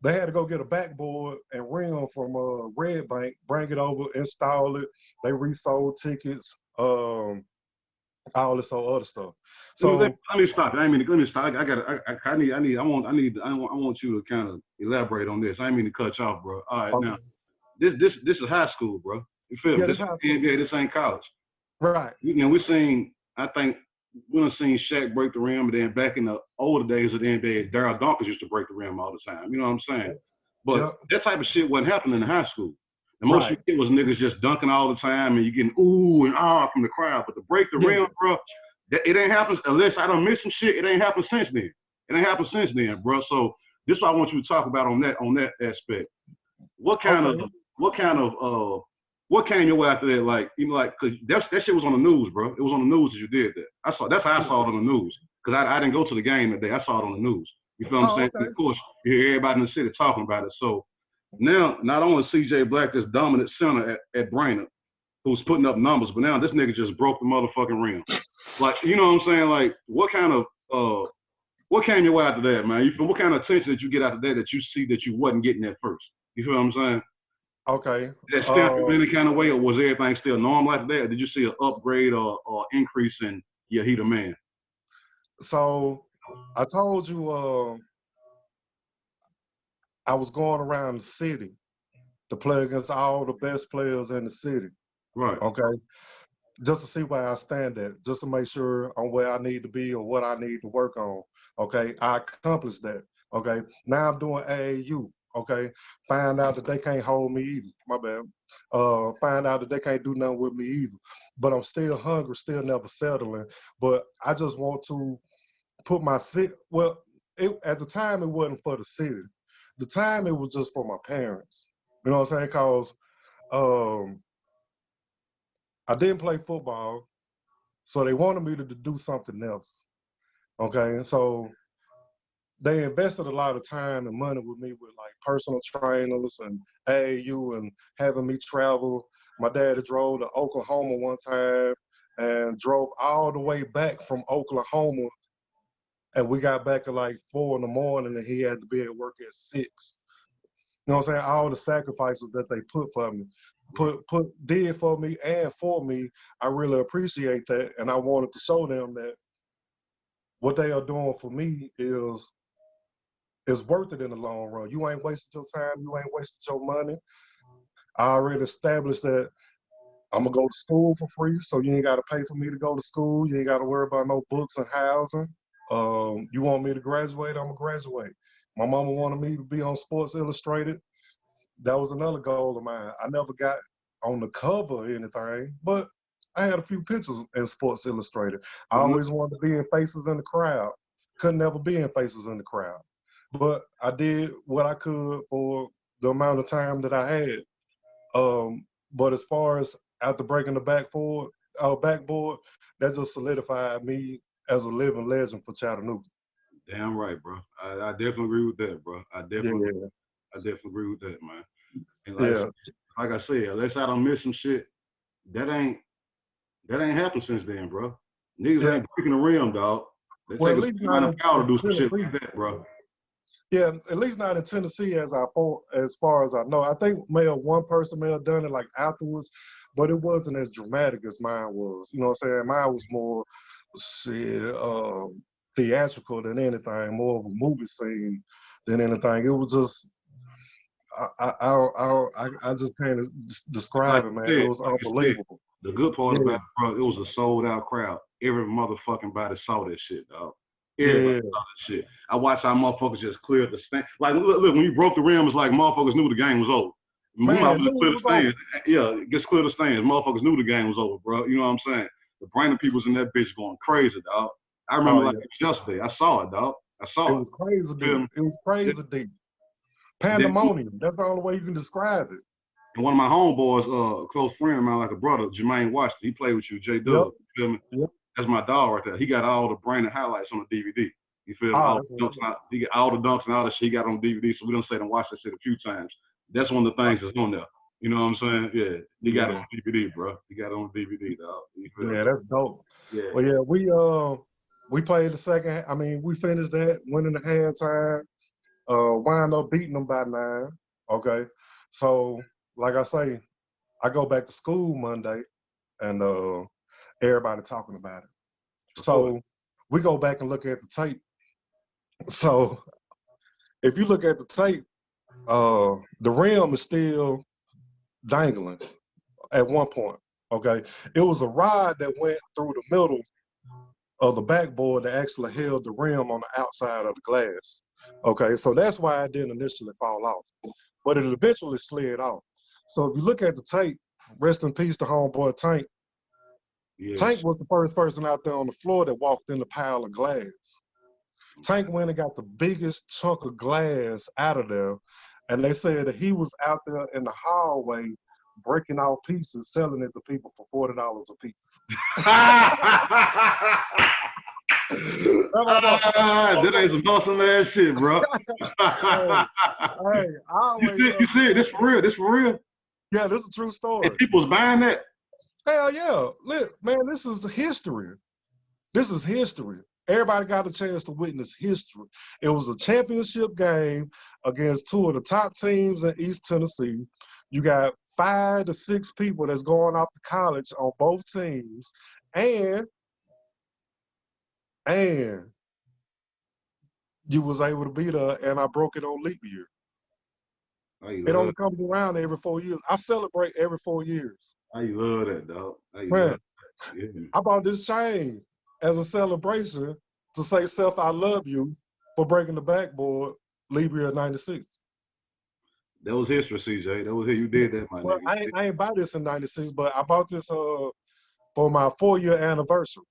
S2: They had to go get a backboard and rim from Red Bank, bring it over, install it. They resold tickets, all this other stuff. So
S1: let me stop. Let me stop. I want you to kind of elaborate on this. I didn't mean to cut you off, bro. All right, okay. Now this is high school, bro. You feel me?
S2: Yeah,
S1: this is NBA. This ain't college.
S2: Right.
S1: You know, we seen. I think we done seen Shaq break the rim, but then back in the older days of the NBA, Daryl Donkers used to break the rim all the time. You know what I'm saying? But that type of shit wasn't happening in high school. And most of it was niggas just dunking all the time, and you getting ooh and ah from the crowd. But to break the rim, bro, it ain't happened unless I done missed some shit. It ain't happened since then. It ain't happened since then, bro. So this is what I want you to talk about on that aspect. What came your way after that? Like, you know, like, cause that shit was on the news, bro. It was on the news as you did that. That's how I saw it on the news. Cause I didn't go to the game that day. I saw it on the news. You feel what I'm saying? Okay. Of course, you hear everybody in the city talking about it. So now, not only CJ Black, this dominant center at Bryant, who's putting up numbers, but now this nigga just broke the motherfucking rim. Like, you know what I'm saying? Like, what came your way after that, man? You feel, what kind of attention did you get after that you see that you wasn't getting at first? You feel what I'm saying?
S2: Okay.
S1: Did that stamp you in any kind of way, or was everything still normal after that? Or did you see an upgrade or increase in your heat of man?
S2: So I told you I was going around the city to play against all the best players in the city.
S1: Right.
S2: Okay. Just to see where I stand at, just to make sure I'm where I need to be or what I need to work on. Okay. I accomplished that. Okay. Now I'm doing AAU. Okay. Find out that they can't hold me either. My bad. Find out that they can't do nothing with me either. But I'm still hungry, still never settling. But I just want to put my city. Well, at the time, it wasn't for the city. The time, it was just for my parents. You know what I'm saying? Because I didn't play football, so they wanted me to do something else. Okay, so they invested a lot of time and money with me with like personal trainers and AAU and having me travel. My dad drove to Oklahoma one time and drove all the way back from Oklahoma, and we got back at like 4 a.m. and he had to be at work at 6. You know what I'm saying? All the sacrifices that they put for me, did for me and for me, I really appreciate that. And I wanted to show them that what they are doing for me is it's worth it in the long run. You ain't wasted your time. You ain't wasted your money. I already established that I'm going to go to school for free, so you ain't got to pay for me to go to school. You ain't got to worry about no books and housing. You want me to graduate, I'm going to graduate. My mama wanted me to be on Sports Illustrated. That was another goal of mine. I never got on the cover or anything, but I had a few pictures in Sports Illustrated. I always wanted to be in Faces in the Crowd. Couldn't never be in Faces in the Crowd. But I did what I could for the amount of time that I had. But as far as after breaking the backboard, that just solidified me as a living legend for Chattanooga.
S1: Damn right, bro. I definitely agree with that, bro. I definitely agree with that, man. And like I said, unless I don't miss some shit, that ain't happened since then, bro. Niggas ain't breaking the rim, dog. They take a amount of power to do some shit like that, bro.
S2: Yeah, at least not in Tennessee, as far as I know. I think one person may have done it like afterwards, but it wasn't as dramatic as mine was. You know what I'm saying? Mine was more theatrical than anything, more of a movie scene than anything. It was just, I just can't describe it, man. It was unbelievable.
S1: The good part about it, bro, it was a sold out crowd. Every motherfucking body saw that shit, dog. Everybody saw that shit. I watched how motherfuckers just cleared the stand. Like, look, when you broke the rim, it's like motherfuckers knew the game was over.
S2: Man,
S1: just clear the stands. Yeah, just clear the stands. Motherfuckers knew the game was over, bro. You know what I'm saying? The Bryant people's in that bitch going crazy, dog. I remember yesterday. I saw it, dog. I saw it.
S2: It was crazy deep. It was crazy deep. Pandemonium. That's the only way you can describe it.
S1: And one of my homeboys, a close friend of mine, like a brother, Jermaine Washington, he played with you, J Dub. You feel me?
S2: Yep.
S1: That's my dog right there. He got all the Bryant highlights on the DVD. You feel me? He got all the dunks and all the shit he got on DVD. So we don't say to watch that shit a few times. That's one of the things that's on there. You know what I'm saying? Yeah. He got it on DVD, bro. He got it on DVD, dog.
S2: Yeah, that's dope.
S1: Yeah.
S2: Well, yeah, we played the second. I mean, we finished that, went into halftime, wound up beating them by 9. Okay. So, like I say, I go back to school Monday, and everybody talking about it. So we go back and look at the tape. So if you look at the tape, the rim is still dangling at one point. Okay. It was a rod that went through the middle of the backboard that actually held the rim on the outside of the glass. Okay. So that's why it didn't initially fall off, but it eventually slid off. So if you look at the tape, rest in peace to homeboy Tank. Yes. Tank was the first person out there on the floor that walked in the pile of glass. Tank went and got the biggest chunk of glass out of there, and they said that he was out there in the hallway breaking off pieces, selling it to people for $40 a piece.
S1: That ain't some awesome ass shit, bro.
S2: Hey,
S1: you see it? This for real? This for real?
S2: Yeah, this is a true story.
S1: And people's buying that?
S2: Hell yeah. Look, man, this is history. This is history. Everybody got a chance to witness history. It was a championship game against 2 of the top teams in East Tennessee. You got 5 to 6 people that's going off to college on both teams. And you was able to beat her, and I broke it on leap year. It only comes around every 4 years. I celebrate every 4 years.
S1: I love that, dog.
S2: Man, I bought this chain as a celebration to say, Seth, I love you for breaking the backboard, leap year 96.
S1: That was history, CJ. That was it. You did that, my
S2: well,
S1: nigga.
S2: I ain't buy this in 96, but I bought this for my 4-year anniversary.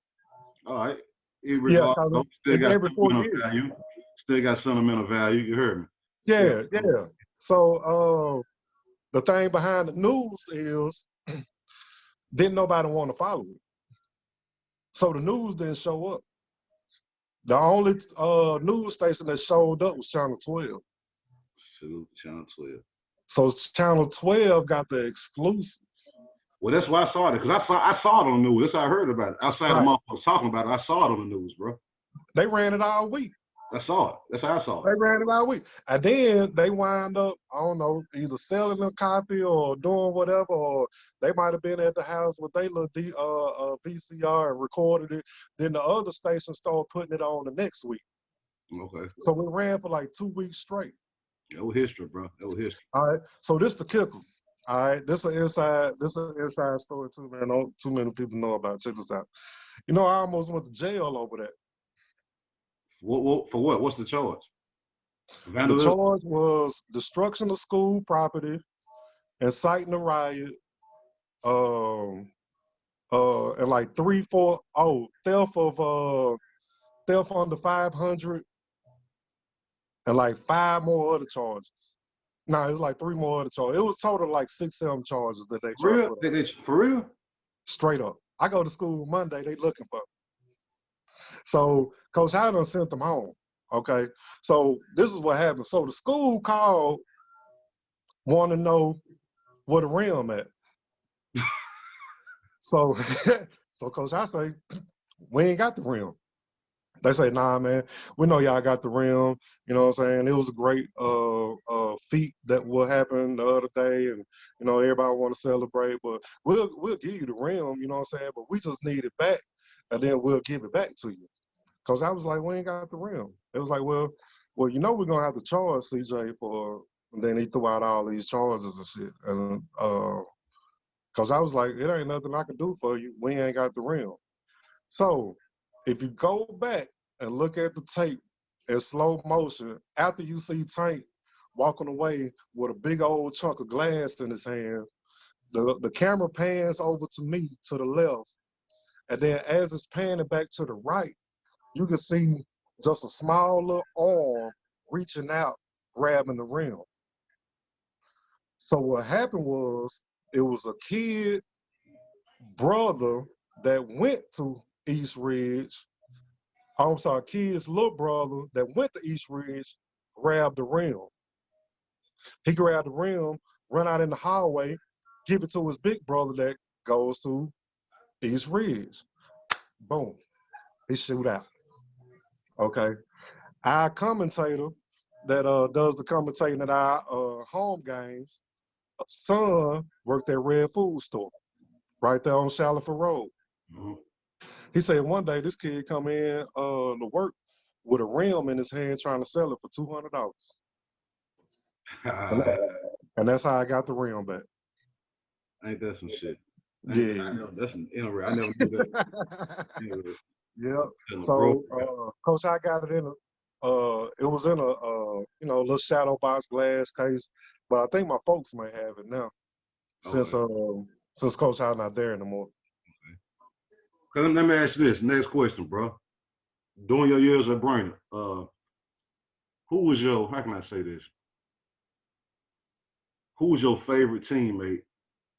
S1: All right.
S2: Yeah, it's every 4 years.
S1: Value. Still got sentimental value. You heard me.
S2: Yeah. So the thing behind the news is didn't nobody want to follow it. So the news didn't show up. The only news station that showed up was Channel 12.
S1: Channel 12.
S2: So Channel 12 got the exclusive.
S1: Well, that's why I saw it, because I saw it on the news. That's how I heard about it. Outside of motherfuckers talking about it, I saw it on the news, bro.
S2: They ran it all week.
S1: I saw it. That's how I saw it.
S2: They ran it all week. And then they wind up, I don't know, either selling a copy or doing whatever, or they might have been at the house with their little VCR and recorded it. Then the other station started putting it on the next week.
S1: Okay.
S2: So we ran for like 2 weeks straight.
S1: That was history, bro. That was history.
S2: All right. So this the kicker. All right. This is an inside story too, man. Don't too many people know about it. Check this out. You know, I almost went to jail over that.
S1: What for what? What's the charge?
S2: The
S1: Vandalism?
S2: charge was destruction of school property, inciting a riot, and like theft under 500, and like 5 more other charges. No, it's like 3 more other charges. It was total like 6, 7 charges that they
S1: For
S2: tried to
S1: real?
S2: put on.
S1: For real?
S2: Straight up. I go to school Monday, they looking for me. So Coach I done sent them home. Okay. So this is what happened. So the school called, want to know where the rim at. So so Coach I say, we ain't got the rim. They say, nah, man, we know y'all got the rim. You know what I'm saying? It was a great feat that will happen the other day, and you know everybody want to celebrate. But we'll give you the rim. You know what I'm saying? But we just need it back, and then we'll give it back to you. Cause I was like, we ain't got the rim. It was like, well, you know we're gonna have to charge CJ for. And then he threw out all these charges and shit, and cause I was like, it ain't nothing I can do for you. We ain't got the rim. So if you go back and look at the tape in slow motion, after you see Tank walking away with a big old chunk of glass in his hand, the camera pans over to me to the left. And then as it's panning back to the right, you can see just a small little arm reaching out, grabbing the rim. So what happened was, it was a kid brother that went to East Ridge. I'm sorry, kid's little brother that went to East Ridge grabbed the rim. He grabbed the rim, run out in the hallway, give it to his big brother that goes to East Ridge. Boom. He shoot out. Okay. Our commentator that does the commentating at our home games, son worked at Red Food Store right there on Shallowford Road.
S1: Mm-hmm.
S2: He said one day this kid come in to work with a rim in his hand trying to sell it for $200. And that's how I got the rim back.
S1: Ain't that some shit?
S2: Yeah.
S1: That's an I never knew that.
S2: Yeah. So Coach, I got it in it was in a little shadow box glass case, but I think my folks may have it now since Coach I not there anymore.
S1: Okay. Let me ask you this next question, bro. During your years at Bryant, who was your, how can I say this? Who was your favorite teammate?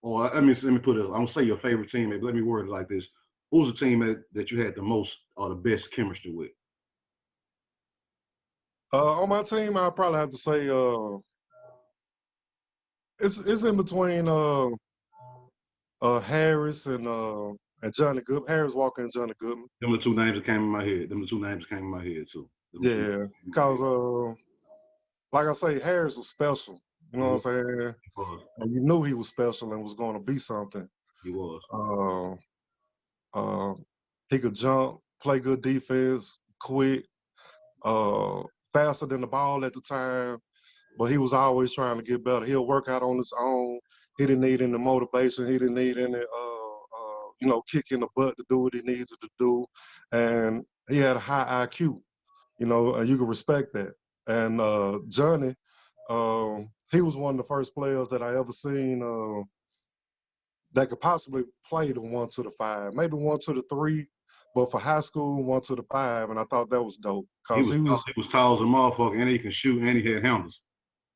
S1: Or let me put it, I'm gonna say your favorite teammate, but let me word it like this. Who was the teammate that you had the most or the best chemistry with?
S2: On my team, I probably have to say it's in between Harris and Johnny Goodman. Harris Walker and Johnny Goodman.
S1: Them are the two names that came in my head. Too.
S2: Yeah, because like I say, Harris was special. You know what I'm saying? And you knew he was special and was going to be something.
S1: He was.
S2: He could jump, play good defense, quick, faster than the ball at the time, but he was always trying to get better. He'll work out on his own. He didn't need any motivation. He didn't need any, kick in the butt to do what he needed to do. And he had a high IQ, and you can respect that. And Johnny, he was one of the first players that I ever seen that could possibly play the 1 to the 5, maybe 1 to the 3, but for high school, 1 to the 5, and I thought that was dope.
S1: He was tall as a motherfucker, and he can shoot, and he had handles.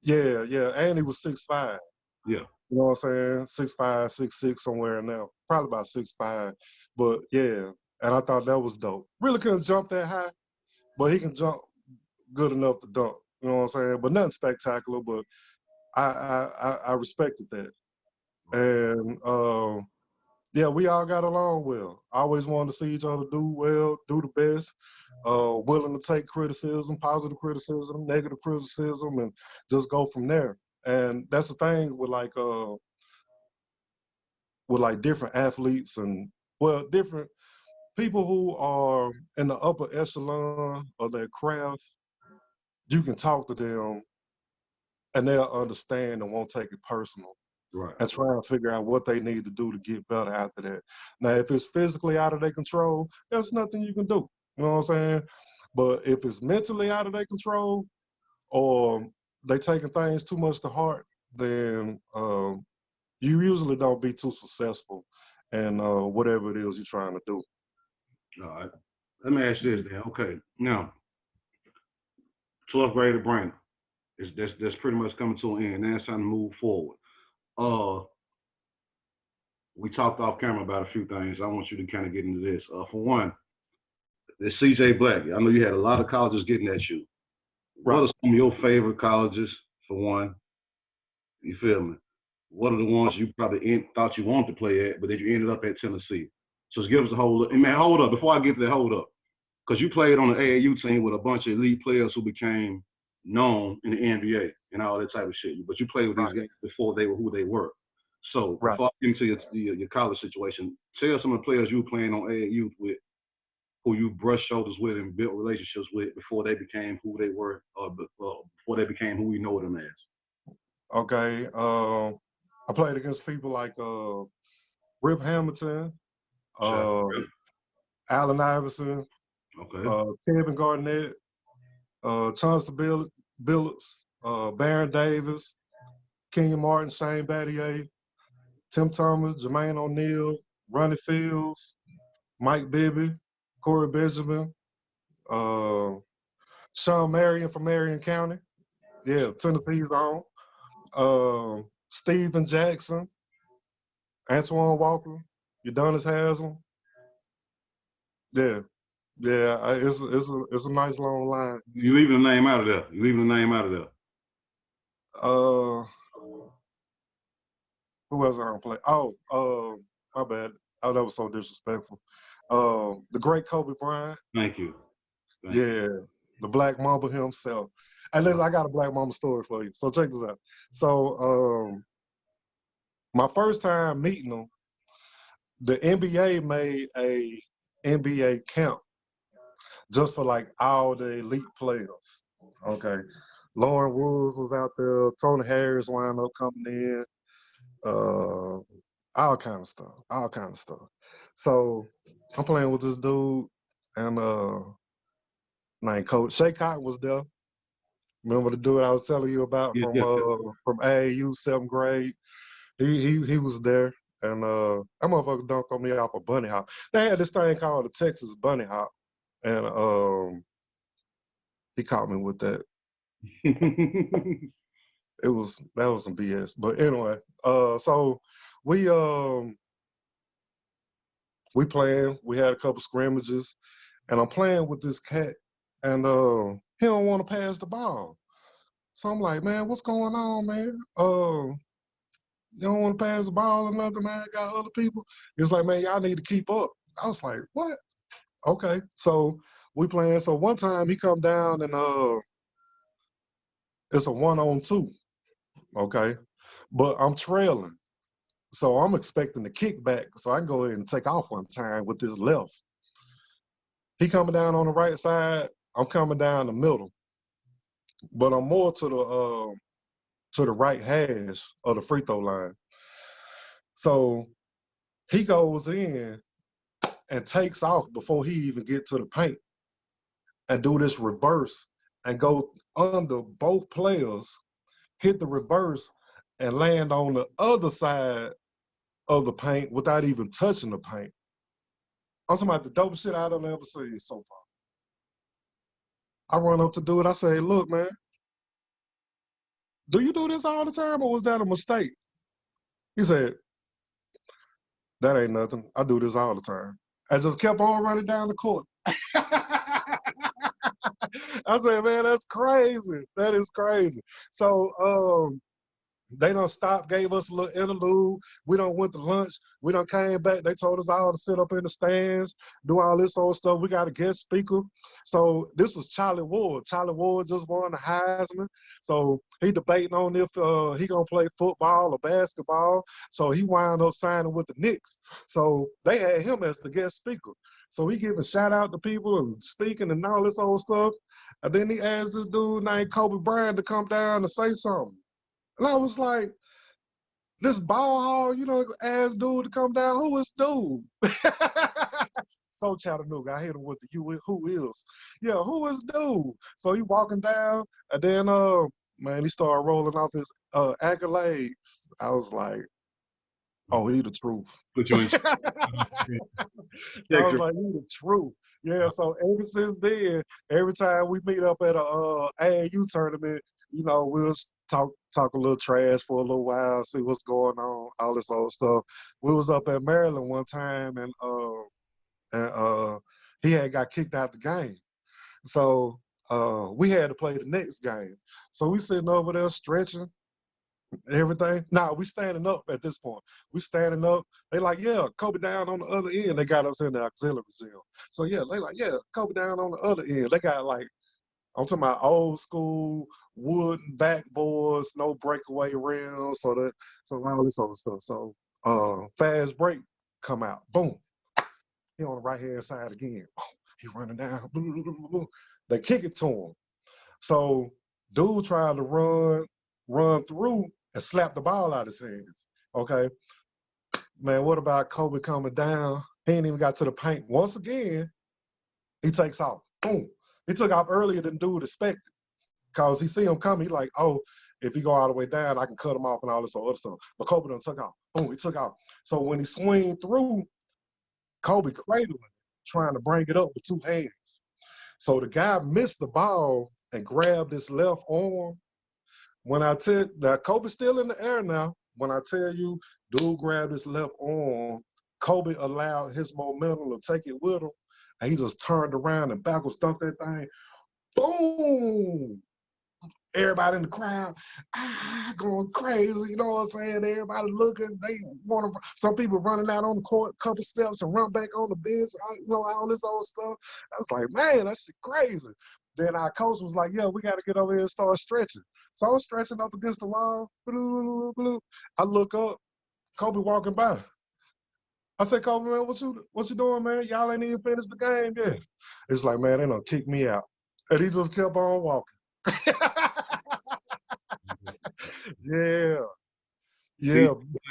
S2: Yeah, and he was 6'5".
S1: Yeah.
S2: You know what I'm saying? 6'5", 6'6", somewhere in there. Probably about 6'5". But yeah, and I thought that was dope. Really couldn't jump that high, but he can jump good enough to dunk. You know what I'm saying? But nothing spectacular, but I respected that. And we all got along well. I always wanted to see each other do well, do the best, willing to take criticism, positive criticism, negative criticism, and just go from there. And that's the thing with different athletes and different people who are in the upper echelon of their craft you can talk to them and they'll understand and won't take it personal.
S1: Right.
S2: And try and figure out what they need to do to get better after that. Now, if it's physically out of their control, there's nothing you can do. You know what I'm saying? But if it's mentally out of their control or they taking things too much to heart, then you usually don't be too successful in whatever it is you're trying to do.
S1: All right. Let me ask this then. Okay. Now, 12th grade at Bryant. That's pretty much coming to an end. Now it's time to move forward. We talked off camera about a few things. I want you to kind of get into this. For one, this CJ Black. I know you had a lot of colleges getting at you.
S2: Right.
S1: What are some of your favorite colleges, for one? You feel me? What are the ones you probably thought you wanted to play at, but then you ended up at Tennessee? So give us a hold up. And man, hold up. Before I get to that, hold up. Because you played on the AAU team with a bunch of elite players who became known in the NBA and all that type of shit. But you played with these guys before they were who they were. So before I get into your college situation, tell some of the players you were playing on AAU with, who you brushed shoulders with and built relationships with before they became who they were, or before they became who we know them as.
S2: Okay. I played against people like Rip Hamilton, Allen Iverson, Kevin Garnett, Chauncey Billups, Baron Davis, Kenyon Martin, Shane Battier, Tim Thomas, Jermaine O'Neal, Ronnie Fields, Mike Bibby, Corey Benjamin, Sean Marion from Marion County. Yeah, Tennessee's own. Steven Jackson, Antoine Walker, Udonis Haslam. Yeah, it's a nice long line.
S1: You leaving the name out of there.
S2: Who else I don't play? Oh, my bad. Oh, that was so disrespectful. The great Kobe Bryant.
S1: Thank you.
S2: The Black Mamba himself. And listen, I got a Black Mamba story for you. So check this out. So my first time meeting him, the NBA made a NBA camp just for like all the elite players. Okay. Lauren Woods was out there, Tony Harris wound up coming in, all kind of stuff. So I'm playing with this dude, and named Coach Shea Cotton was there. Remember the dude I was telling you about from AAU 7th grade? He was there, and that motherfucker dunked on me off a bunny hop. They had this thing called the Texas bunny hop, and he caught me with that. That was some BS. But anyway, so we playing. We had a couple scrimmages, and I'm playing with this cat, and he don't want to pass the ball. So I'm like, man, what's going on, man? You don't want to pass the ball or nothing, man? Got other people. He's like, man, y'all need to keep up. I was like, what? Okay. So we playing. So one time he come down and it's a 1-on-2. Okay. But I'm trailing. So I'm expecting the kickback so I can go ahead and take off one time with this left. He coming down on the right side. I'm coming down the middle. But I'm more to the right hash of the free throw line. So he goes in and takes off before he even get to the paint and do this reverse and go under both players, hit the reverse, and land on the other side of the paint without even touching the paint. I'm talking about the dopest shit I don't ever see so far. I run up to do it. I say, look, man, do you do this all the time or was that a mistake? He said, that ain't nothing. I do this all the time. I just kept on running down the court. I said, man, that's crazy. That is crazy. So They done stopped, gave us a little interlude. We done went to lunch. We done came back. They told us all to sit up in the stands, do all this old stuff. We got a guest speaker. So this was Charlie Ward. Charlie Ward just won the Heisman. So he debating on if he gonna play football or basketball. So he wound up signing with the Knicks. So they had him as the guest speaker. So he giving shout out to people and speaking and all this old stuff. And then he asked this dude named Kobe Bryant to come down and say something. And I was like, this ball hog, ass dude to come down, who is dude? So Chattanooga, I hit him with the who is. Yeah, who is dude? So he walking down, and then, man, he started rolling off his accolades. I was like, oh, he the truth.
S1: Put you in.
S2: I was like, he the truth. Yeah, so ever since then, every time we meet up at a AAU tournament, we'll talk a little trash for a little while, see what's going on, all this old stuff. We was up at Maryland one time, and he had got kicked out the game. So we had to play the next game. So we sitting over there stretching, everything. Nah, we standing up at this point. We standing up. They like, yeah, Kobe down on the other end. They got us in the auxiliary gym. So yeah, they like, yeah, Kobe down on the other end. They got like, I'm talking about old school wooden backboards, no breakaway rims, so all this other stuff. So fast break come out, boom. He on the right hand side again. Oh, he running down. They kick it to him. So dude tried to run through and slap the ball out of his hands. Okay. Man, what about Kobe coming down? He ain't even got to the paint. Once again, he takes off. Boom. He took off earlier than dude expected. Because he see him coming, he like, oh, if he go all the way down, I can cut him off and all this other stuff. But Kobe done took off. Boom, he took off. So when he swing through, Kobe cradling, trying to bring it up with two hands. So the guy missed the ball and grabbed his left arm. When I tell that Kobe's still in the air now, when I tell you, dude grabbed his left arm, Kobe allowed his momentum to take it with him, and he just turned around and backwards dunked that thing. Boom! Everybody in the crowd, going crazy, you know what I'm saying? Everybody looking, they want to, some people running out on the court, couple steps and run back on the bench, all this old stuff. I was like, man, that shit crazy. Then our coach was like, yeah, we got to get over here and start stretching. So I was stretching up against the wall. I look up, Kobe walking by. I said, Kobe, man, what you doing, man? Y'all ain't even finished the game yet. It's like, man, they done kick me out. And he just kept on walking. Yeah,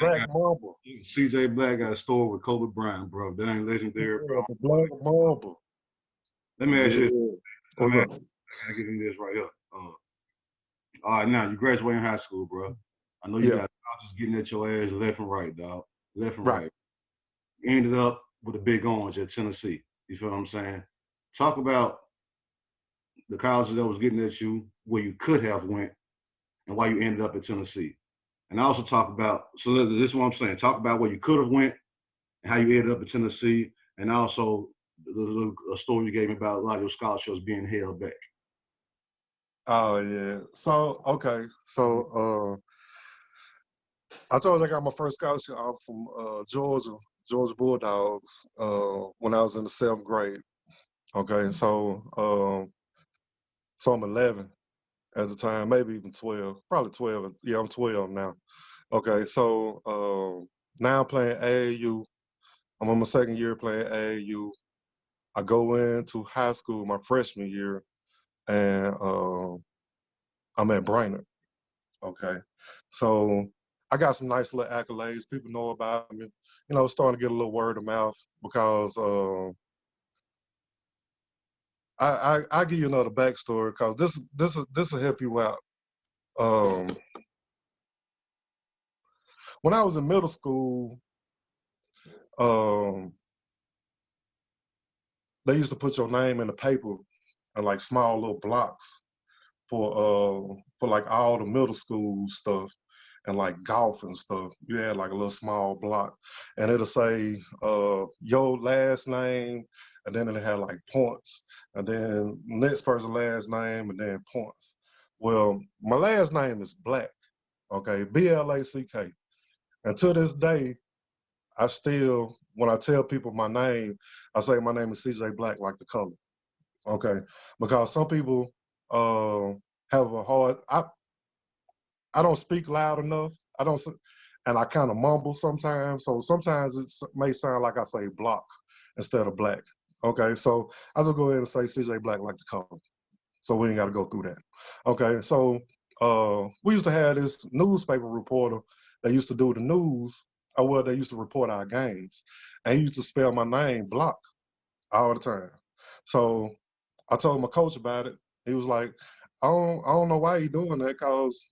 S2: Black Mamba.
S1: CJ Black got a story with Kobe Bryant, bro. That ain't legendary, bro.
S2: Black Mamba.
S1: Let me ask you this. I get in this right here. All right, now you graduating high school, bro. I know you got just getting at your ass left and right, dog. Left and right. You ended up with a big orange at Tennessee. You feel what I'm saying? Talk about the colleges that was getting at you, where you could have went, and why you ended up at Tennessee. And I also talk about, so this is what I'm saying, talk about where you could have went and how you ended up at Tennessee, and also a story you gave me about a lot of your scholarships being held back.
S2: Oh, yeah. So, okay. So, I told you I got my first scholarship out from Georgia Bulldogs, when I was in the 7th grade. Okay, so I'm 11 at the time, maybe even 12, probably 12. Yeah, I'm 12 now. Okay, so now I'm playing AAU. I'm on my 2nd year playing AAU. I go into high school my freshman year, and I'm at Bryant. Okay, so I got some nice little accolades. People know about me. Starting to get a little word of mouth because I'll give you another backstory because this will help you out. When I was in middle school, they used to put your name in the paper in like small little blocks for like all the middle school stuff and like golf and stuff. You had like a little small block, and it'll say your last name, and then it had like points, and then next person's last name, and then points. Well, my last name is Black, Okay, Black. And to this day, I still, when I tell people my name, I say my name is CJ Black, like the color. Okay, because some people have a hard. I don't speak loud enough. I don't, and I kind of mumble sometimes. So sometimes it may sound like I say block instead of black. Okay, so I just go ahead and say CJ Black, like the color. So we ain't got to go through that. Okay, so we used to have this newspaper reporter that used to do the news, or well, they used to report our games, and he used to spell my name Block all the time. So I told my coach about it. He was like, I don't know why you doing that, cause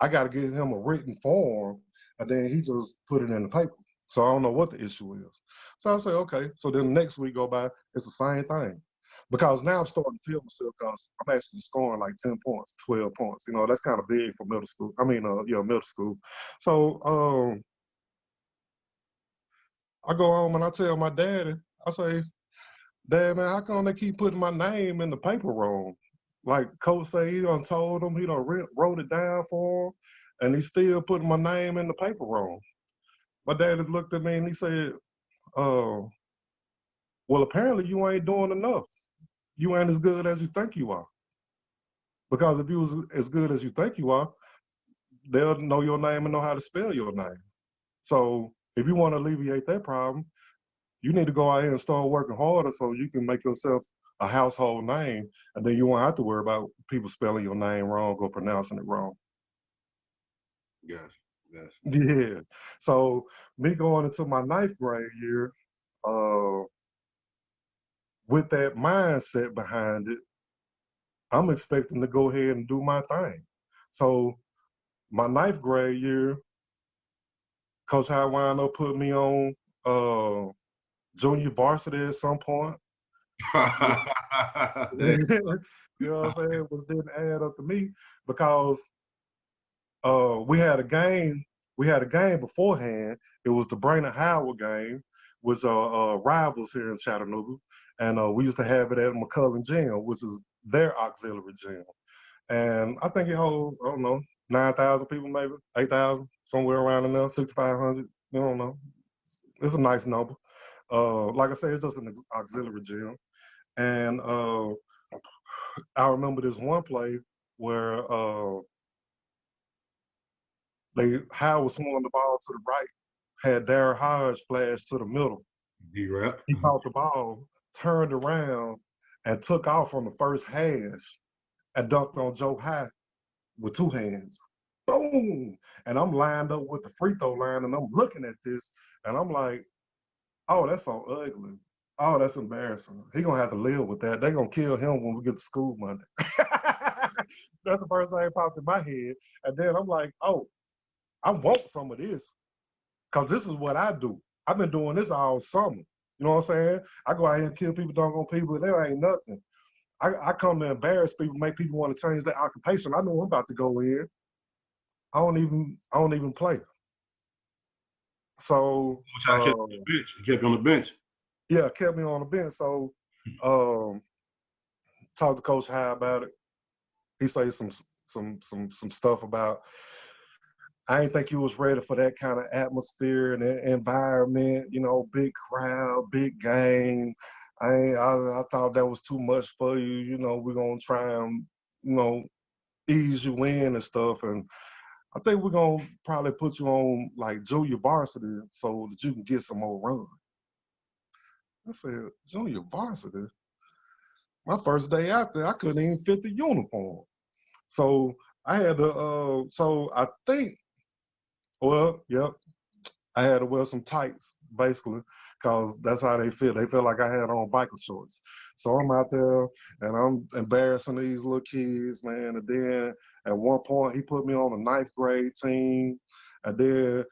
S2: I got to give him a written form, and then he just put it in the paper. So I don't know what the issue is. So I said, okay. So then the next week go by, it's the same thing. Because now I'm starting to feel myself because I'm actually scoring like 10 points, 12 points. You know, that's kind of big for middle school. Middle school. So I go home and I tell my daddy, I say, Dad, man, how come they keep putting my name in the paper wrong? Like Coach say, he done told him, he done wrote it down for him, and he still putting my name in the paper wrong. My daddy looked at me and he said, well, apparently you ain't doing enough. You ain't as good as you think you are. Because if you was as good as you think you are, they'll know your name and know how to spell your name. So if you want to alleviate that problem, you need to go out here and start working harder so you can make yourself a household name, and then you won't have to worry about people spelling your name wrong or pronouncing it wrong.
S1: Yes, yes.
S2: Yeah. So me going into my 9th grade year, with that mindset behind it, I'm expecting to go ahead and do my thing. So my 9th grade year, Coach Howard wound up put me on junior varsity at some point. You know what I'm saying? Which didn't add up to me because we had a game. We had a game beforehand. It was the Bryant Howard game, which are rivals here in Chattanooga, and we used to have it at McCullen Gym, which is their auxiliary gym. And I think it holds, I don't know, 9,000 people, maybe 8,000, somewhere around in there, 6,500. You don't know. It's a nice number. Like I said, it's just an auxiliary gym. And I remember this one play where Howard swung the ball to the right, had Darryl Hodge flash to the middle.
S1: D-Rap.
S2: He caught the ball, turned around, and took off on the first hash and dunked on Joe High with 2 hands. Boom! And I'm lined up with the free throw line, and I'm looking at this, and I'm like, oh, that's so ugly. Oh, that's embarrassing. He gonna have to live with that. They gonna kill him when we get to school Monday. That's the first thing that popped in my head. And then I'm like, oh, I want some of this. Cause this is what I do. I've been doing this all summer. You know what I'm saying? I go out here and kill people, dunk on people, there ain't nothing. I come to embarrass people, make people want to change their occupation. I know I'm about to go in. I don't even play. So
S1: Kept you on the bench.
S2: Yeah, kept me on the bench. So talked to Coach High about it. He said some stuff about I didn't think you was ready for that kind of atmosphere and environment, you know, big crowd, big game. I thought that was too much for you. You know, we're gonna try and, you know, ease you in and stuff. And I think we're gonna probably put you on like junior varsity so that you can get some more run. I said, junior varsity? My first day out there, I couldn't even fit the uniform. So I had to, I think, well, yep, I had to wear some tights, basically, because that's how they feel. They feel like I had on biker shorts. So I'm out there, and I'm embarrassing these little kids, man. And then at one point, he put me on a 9th grade team. And then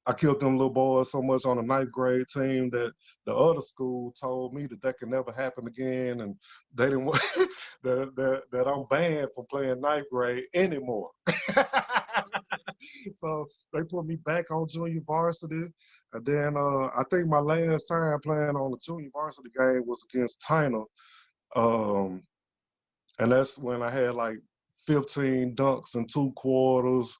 S2: I killed them little boys so much on the 9th grade team that the other school told me that could never happen again, and they didn't want that I'm banned from playing 9th grade anymore. So they put me back on junior varsity, and then I think my last time playing on the junior varsity game was against Tyner, and that's when I had like 15 dunks in 2 quarters,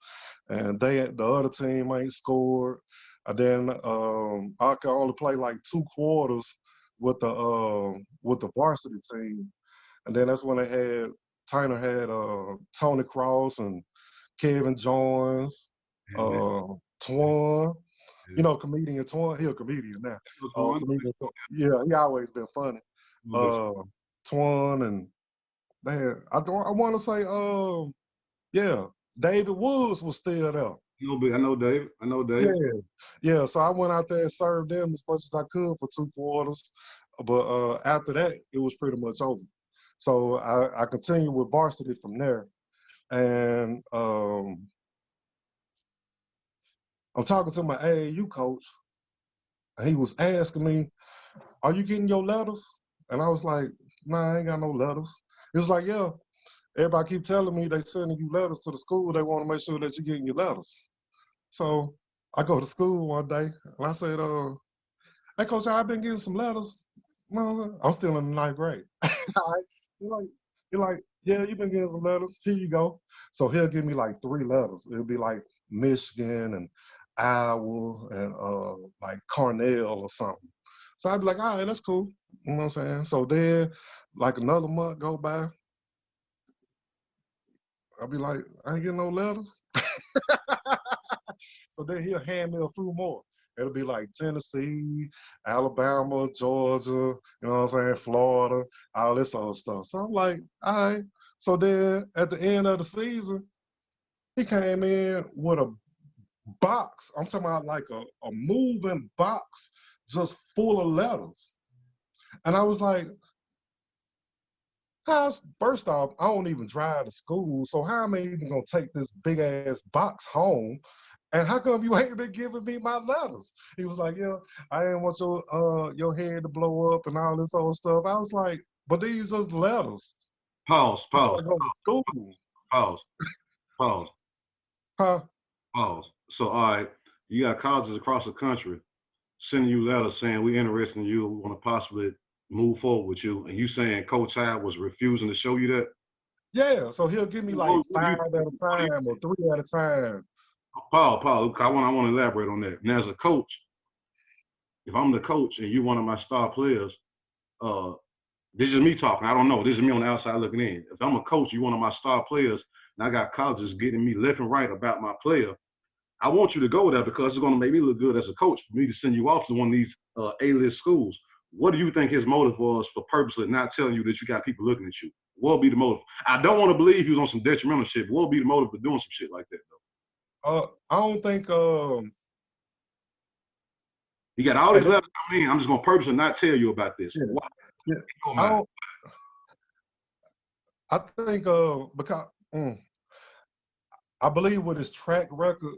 S2: and the other team ain't scored. And then I can only play like 2 quarters with the varsity team. And then that's when Tyner had Tony Cross and Kevin Jones, Twan. You know, comedian Twan. He a comedian now. Comedian Twan. Yeah, he always been funny. Twan and I want to say yeah, David Woods was still there.
S1: I know David.
S2: Yeah. So I went out there and served them as much as I could for 2 quarters, but after that it was pretty much over. So I continued with varsity from there, and I'm talking to my AAU coach, and he was asking me, "Are you getting your letters?" And I was like, "Nah, I ain't got no letters." He was like, "Yeah, everybody keep telling me they sending you letters to the school. They want to make sure that you're getting your letters." So I go to school one day, and I said, "Hey, Coach, I've been getting some letters." No, I'm still in the 9th grade. He's like, "Yeah, you've been getting some letters. Here you go." So he'll give me like 3 letters. It'll be like Michigan and Iowa and like Cornell or something. So I'd be like, "All right, that's cool." You know what I'm saying? So then, like another month go by, I'll be like, "I ain't getting no letters." So then he'll hand me a few more. It'll be like Tennessee, Alabama, Georgia, you know what I'm saying, Florida, all this other stuff. So I'm like, all right. So then at the end of the season, he came in with a box. I'm talking about like a moving box just full of letters. And I was like, first off, I don't even drive to school, so how am I even gonna take this big ass box home? And how come you ain't been giving me my letters? He was like, "Yeah, I didn't want your head to blow up and all this other stuff." I was like, "But these just letters."
S1: Pause.
S2: I go to school.
S1: Pause.
S2: Huh?
S1: Pause. So, all right, you got colleges across the country sending you letters saying we're interested in you, we want to possibly move forward with you, and you saying Coach Hyde was refusing to show you that?
S2: Yeah, so he'll give me like 5 at a time or 3 at a time.
S1: Paul, I want to elaborate on that. Now, as a coach, if I'm the coach and you're one of my star players, this is me talking. I don't know. This is me on the outside looking in. If I'm a coach, you're one of my star players, and I got colleges getting me left and right about my player, I want you to go there because it's going to make me look good as a coach for me to send you off to one of these A-list schools. What do you think his motive was for purposely not telling you that you got people looking at you? What would be the motive? I don't want to believe he was on some detrimental shit, but what would be the motive for doing some shit like that, though?
S2: I don't think
S1: you got all these letters coming in. I'm just gonna purposely not tell you about this.
S2: Yeah.
S1: Why?
S2: Yeah. I think because I believe with his track record,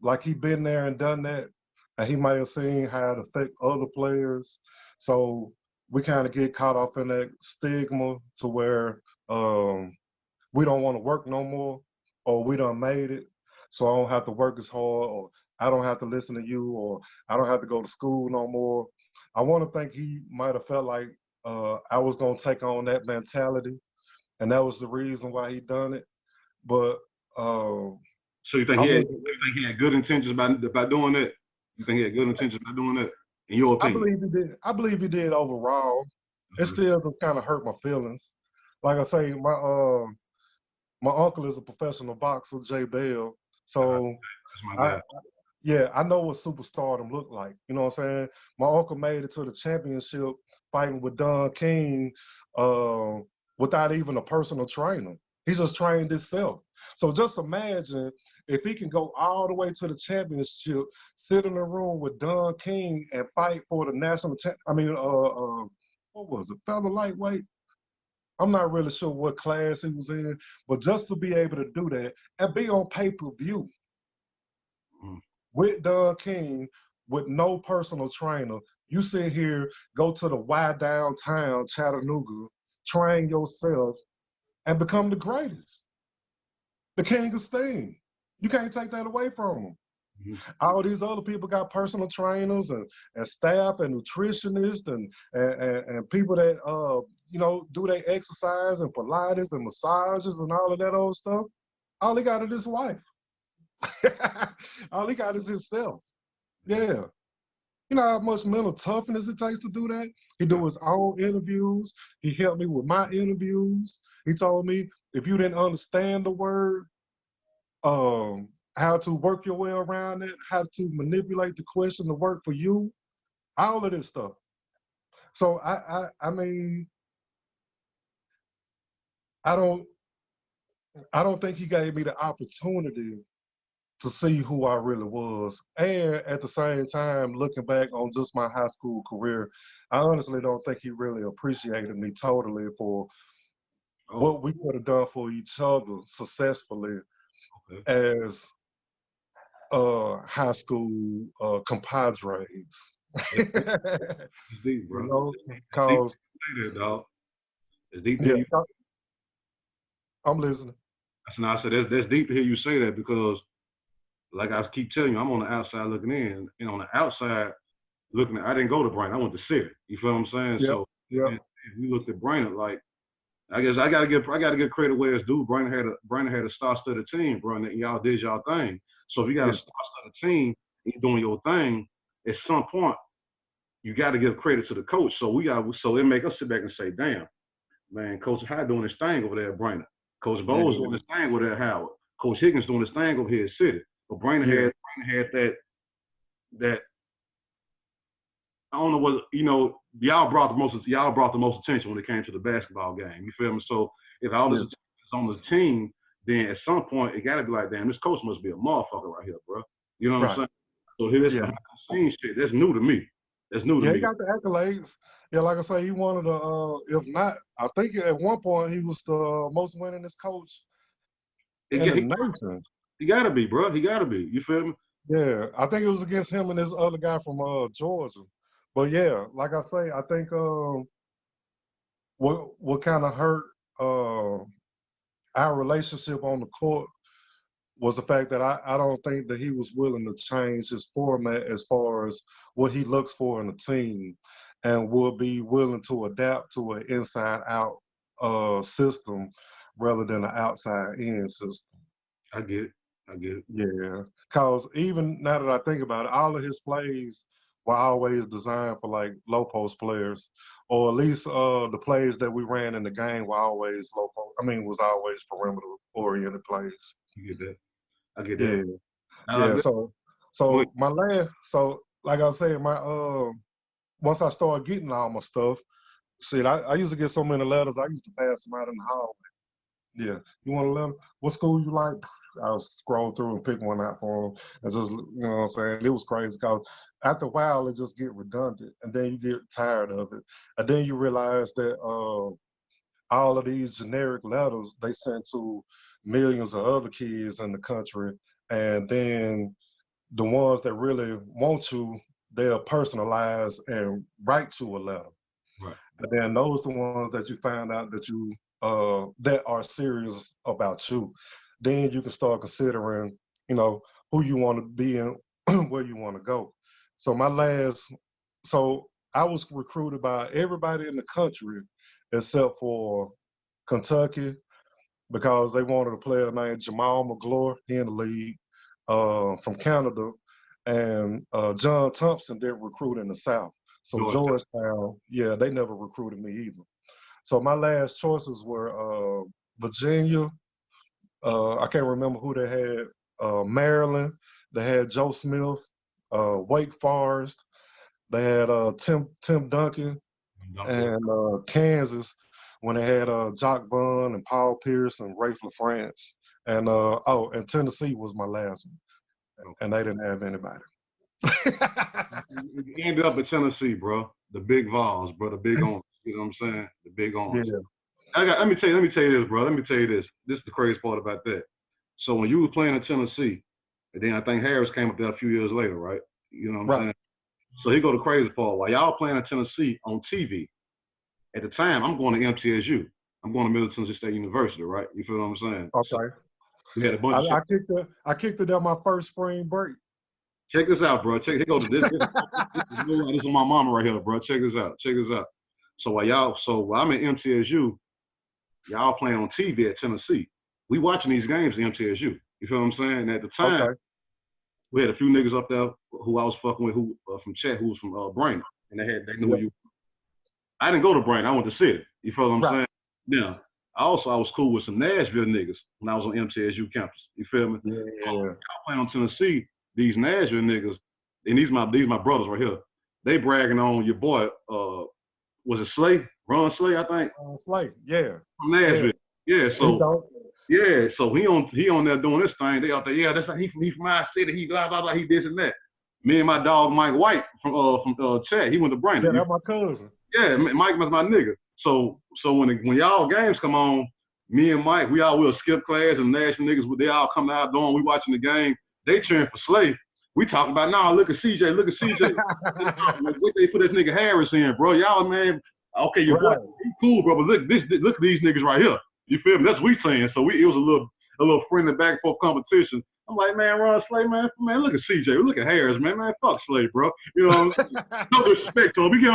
S2: like he been there and done that, and he might have seen how it affect other players. So we kind of get caught up in that stigma to where we don't want to work no more, or we done made it, so I don't have to work as hard, or I don't have to listen to you, or I don't have to go to school no more. I want to think he might have felt like I was going to take on that mentality, and that was the reason why he done it. But
S1: so you think he had good intentions by doing that? You think he had good intentions by doing that? In your opinion?
S2: I believe he did overall. It still just kind of hurt my feelings. Like I say, my uncle is a professional boxer, Jay Bell. So I know what superstardom looked like. You know what I'm saying? My uncle made it to the championship fighting with Don King without even a personal trainer. He just trained himself. So just imagine if he can go all the way to the championship, sit in a room with Don King and fight for the national what was it, fellow lightweight? I'm not really sure what class he was in, but just to be able to do that and be on pay-per-view with Don King, with no personal trainer, you sit here, go to the Y downtown Chattanooga, train yourself, and become the greatest. The king of steam. You can't take that away from him. All these other people got personal trainers and staff and nutritionists and people that do their exercise and Pilates and massages and all of that old stuff. All he got is his wife. All he got is himself. Yeah. You know how much mental toughness it takes to do that? He do his own interviews. He helped me with my interviews. He told me if you didn't understand the word, how to work your way around it, how to manipulate the question to work for you, all of this stuff. So I mean, I don't think he gave me the opportunity to see who I really was. And at the same time, looking back on just my high school career, I honestly don't think he really appreciated me totally for what we could have done for each other successfully as high school compadres.
S1: It's deep, bro.
S2: You know, cause
S1: it's deep.
S2: Yeah, I'm listening.
S1: I said that's deep to hear you say that, because like I keep telling you, I'm on the outside looking in, and on the outside looking at, I didn't go to Bryant, I went to City. You feel what I'm saying?
S2: Yep.
S1: So
S2: Yep.
S1: if we looked at Bryant, like, I guess I gotta give credit where it's due. Bryant had a star-studded team, bro, and y'all did y'all thing. So if you got a star-studded team and you're doing your thing, at some point you got to give credit to the coach. So it make us sit back and say, damn, man, Coach Hyde doing his thing over there at Bryant. Coach Vols doing his thing over there at Howard. Coach Higgins doing his thing over here at City. But Bryant had that. I don't know what, y'all brought the most attention when it came to the basketball game. You feel me? So if all this is on the team, then at some point it gotta be like, damn, this coach must be a motherfucker right here, bro. You know what I'm saying? So here's behind the scenes shit. That's new to me.
S2: He got the accolades. Yeah, like I say, he wanted to, if not, I think at one point he was the most winningest coach in the nation.
S1: He gotta be, bro. He gotta be. You feel me?
S2: Yeah, I think it was against him and this other guy from Georgia. But yeah, like I say, I think what kind of hurt our relationship on the court was the fact that I don't think that he was willing to change his format as far as what he looks for in a team, and will be willing to adapt to an inside-out system rather than an outside-in system.
S1: I get it.
S2: Yeah, because even now that I think about it, all of his plays were always designed for like low post players, or at least the plays that we ran in the game were always was always perimeter oriented plays.
S1: You get that? I get that.
S2: Yeah. So like I said, once I started getting all my stuff, I used to get so many letters, I used to pass them out in the hallway. Yeah, you want a letter? What school you like? I'll scroll through and pick one out for them, and just, you know what I'm saying? It was crazy because after a while it just get redundant, and then you get tired of it, and then you realize that all of these generic letters they sent to millions of other kids in the country, and then the ones that really want you, they'll personalize and write to a letter.
S1: Right.
S2: And then those are the ones that you find out that you that are serious about you. Then you can start considering, who you want to be and where you want to go. So I was recruited by everybody in the country except for Kentucky, because they wanted a player named Jamal McGlure, he in the league, from Canada, and John Thompson didn't recruit in the South. So Georgetown, they never recruited me either. So my last choices were Virginia. I can't remember who they had. Maryland. They had Joe Smith. Wake Forest. They had Tim Duncan. And Kansas, when they had Jock Vaughn and Paul Pierce and Rafe LaFrance. And and Tennessee was my last one. And they didn't have anybody.
S1: You ended up at Tennessee, bro. The big Vols, bro. The big owners. You know what I'm saying? The big owners.
S2: Yeah.
S1: Let me tell you this, bro. Let me tell you this. This is the crazy part about that. So when you were playing in Tennessee, and then I think Harris came up there a few years later, right? You know what I'm saying? So here go the crazy part. While y'all playing in Tennessee on TV, at the time, I'm going to MTSU. I'm going to Middle Tennessee State University, right? You feel what I'm saying?
S2: Okay.
S1: We had a bunch
S2: I kicked it at my first spring break.
S1: Check this out, bro. Check. Here go to this. This is my mama right here, bro. Check this out. Check this out. So while I'm at MTSU, y'all playing on TV at Tennessee. We watching these games at MTSU. You feel what I'm saying? At the time, we had a few niggas up there who I was fucking with, who from Chat, who was from Bryant, and they knew who you. I didn't go to Bryant. I went to City. You feel what I'm saying? Now, I was cool with some Nashville niggas when I was on MTSU campus. You feel me?
S2: Yeah.
S1: Y'all playing on Tennessee. These Nashville niggas, and these my brothers right here. They bragging on your boy. Was it Slay? Ron Slay, I think.
S2: Slay, yeah.
S1: From Nashville. Yeah. So he on there doing this thing. They out there. Yeah, that's he from my city. He blah blah blah. He this and that. Me and my dog Mike White from Chad. He went to Bryant.
S2: Yeah, that's my cousin.
S1: Yeah, Mike was my nigga. So when y'all games come on, me and Mike, we all will skip class and National niggas. They all come out doing. We watching the game. They cheering for Slay. We talking about, nah, look at CJ. Look at CJ. What they put this nigga Harris in, bro? Y'all, man, okay, your boy, he cool, bro, but look at these niggas right here. You feel me? That's what we saying. So it was a little friendly back and forth competition. I'm like, man, Ron Slay, man, look at CJ. Look at Harris, man, fuck Slay, bro. You know, no disrespect to him. We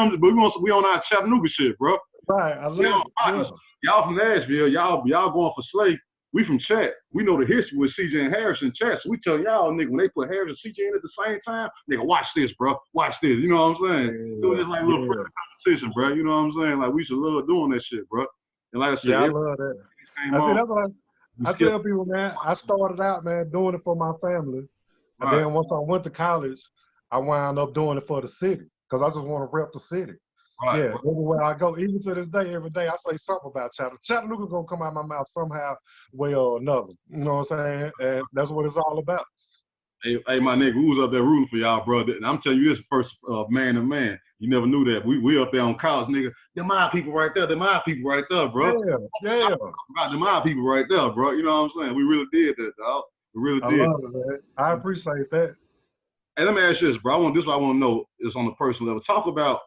S1: on our Chattanooga shit, bro.
S2: Right, I love it.
S1: Y'all from Nashville, y'all going for Slay. We from Chat. We know the history with CJ and Harris in Chat. So we tell y'all, nigga, when they put Harris and CJ in at the same time, nigga, watch this, bro. Watch this. You know what I'm saying? It was just like a little friendly competition, bro. You know what I'm saying? Like, we should love doing that shit, bro. And like I said,
S2: I love that. That's what I tell people, man. I started out, man, doing it for my family. And then once I went to college, I wound up doing it for the city because I just want to rep the city. Right. Yeah, everywhere I go, even to this day, every day I say something about Chattanooga. Chattanooga's gonna come out of my mouth somehow, way or another. You know what I'm saying? And that's what it's all about.
S1: Hey, my nigga, we was up there rooting for y'all, brother. And I'm telling you this first, man to man. You never knew that. We up there on college, nigga. They're my people right there. They're my people right there, bro.
S2: Yeah.
S1: They're my people right there, bro. You know what I'm saying? We really did that, dog. We really did.
S2: I love it, man. I appreciate that.
S1: Hey, let me ask you this, bro. This is what I want to know is on the personal level. Talk about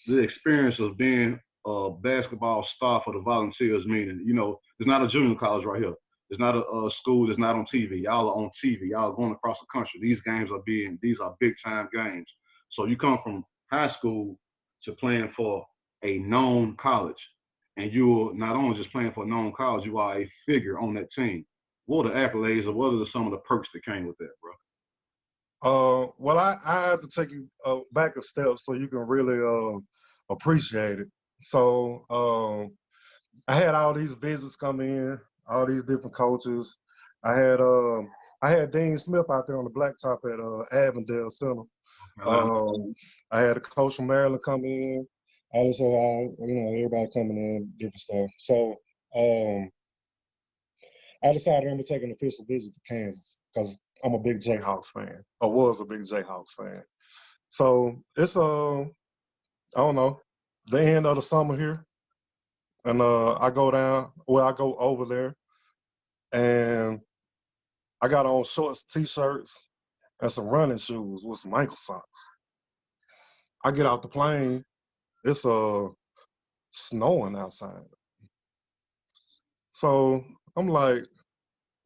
S1: the experience of being a basketball star for the Volunteers, meaning, you know, it's not a junior college right here. It's not a school that's not on TV. Y'all are on TV. Y'all are going across the country. These are big time games. So you come from high school to playing for a known college. And you're not only just playing for a known college, you are a figure on that team. What are the accolades or what are some of the perks that came with that, bro?
S2: Well, I have to take you back a step so you can really appreciate it. So I had all these visits come in, all these different coaches. I had Dean Smith out there on the blacktop at Avondale Center. I had a coach from Maryland come in. Also, everybody coming in, different stuff. So I decided I'm gonna take an official visit to Kansas because I'm a big Jayhawks fan. I was a big Jayhawks fan. So it's I don't know, the end of the summer here. And I go over there and I got on shorts, t-shirts, and some running shoes with some ankle socks. I get out the plane, it's snowing outside. So I'm like,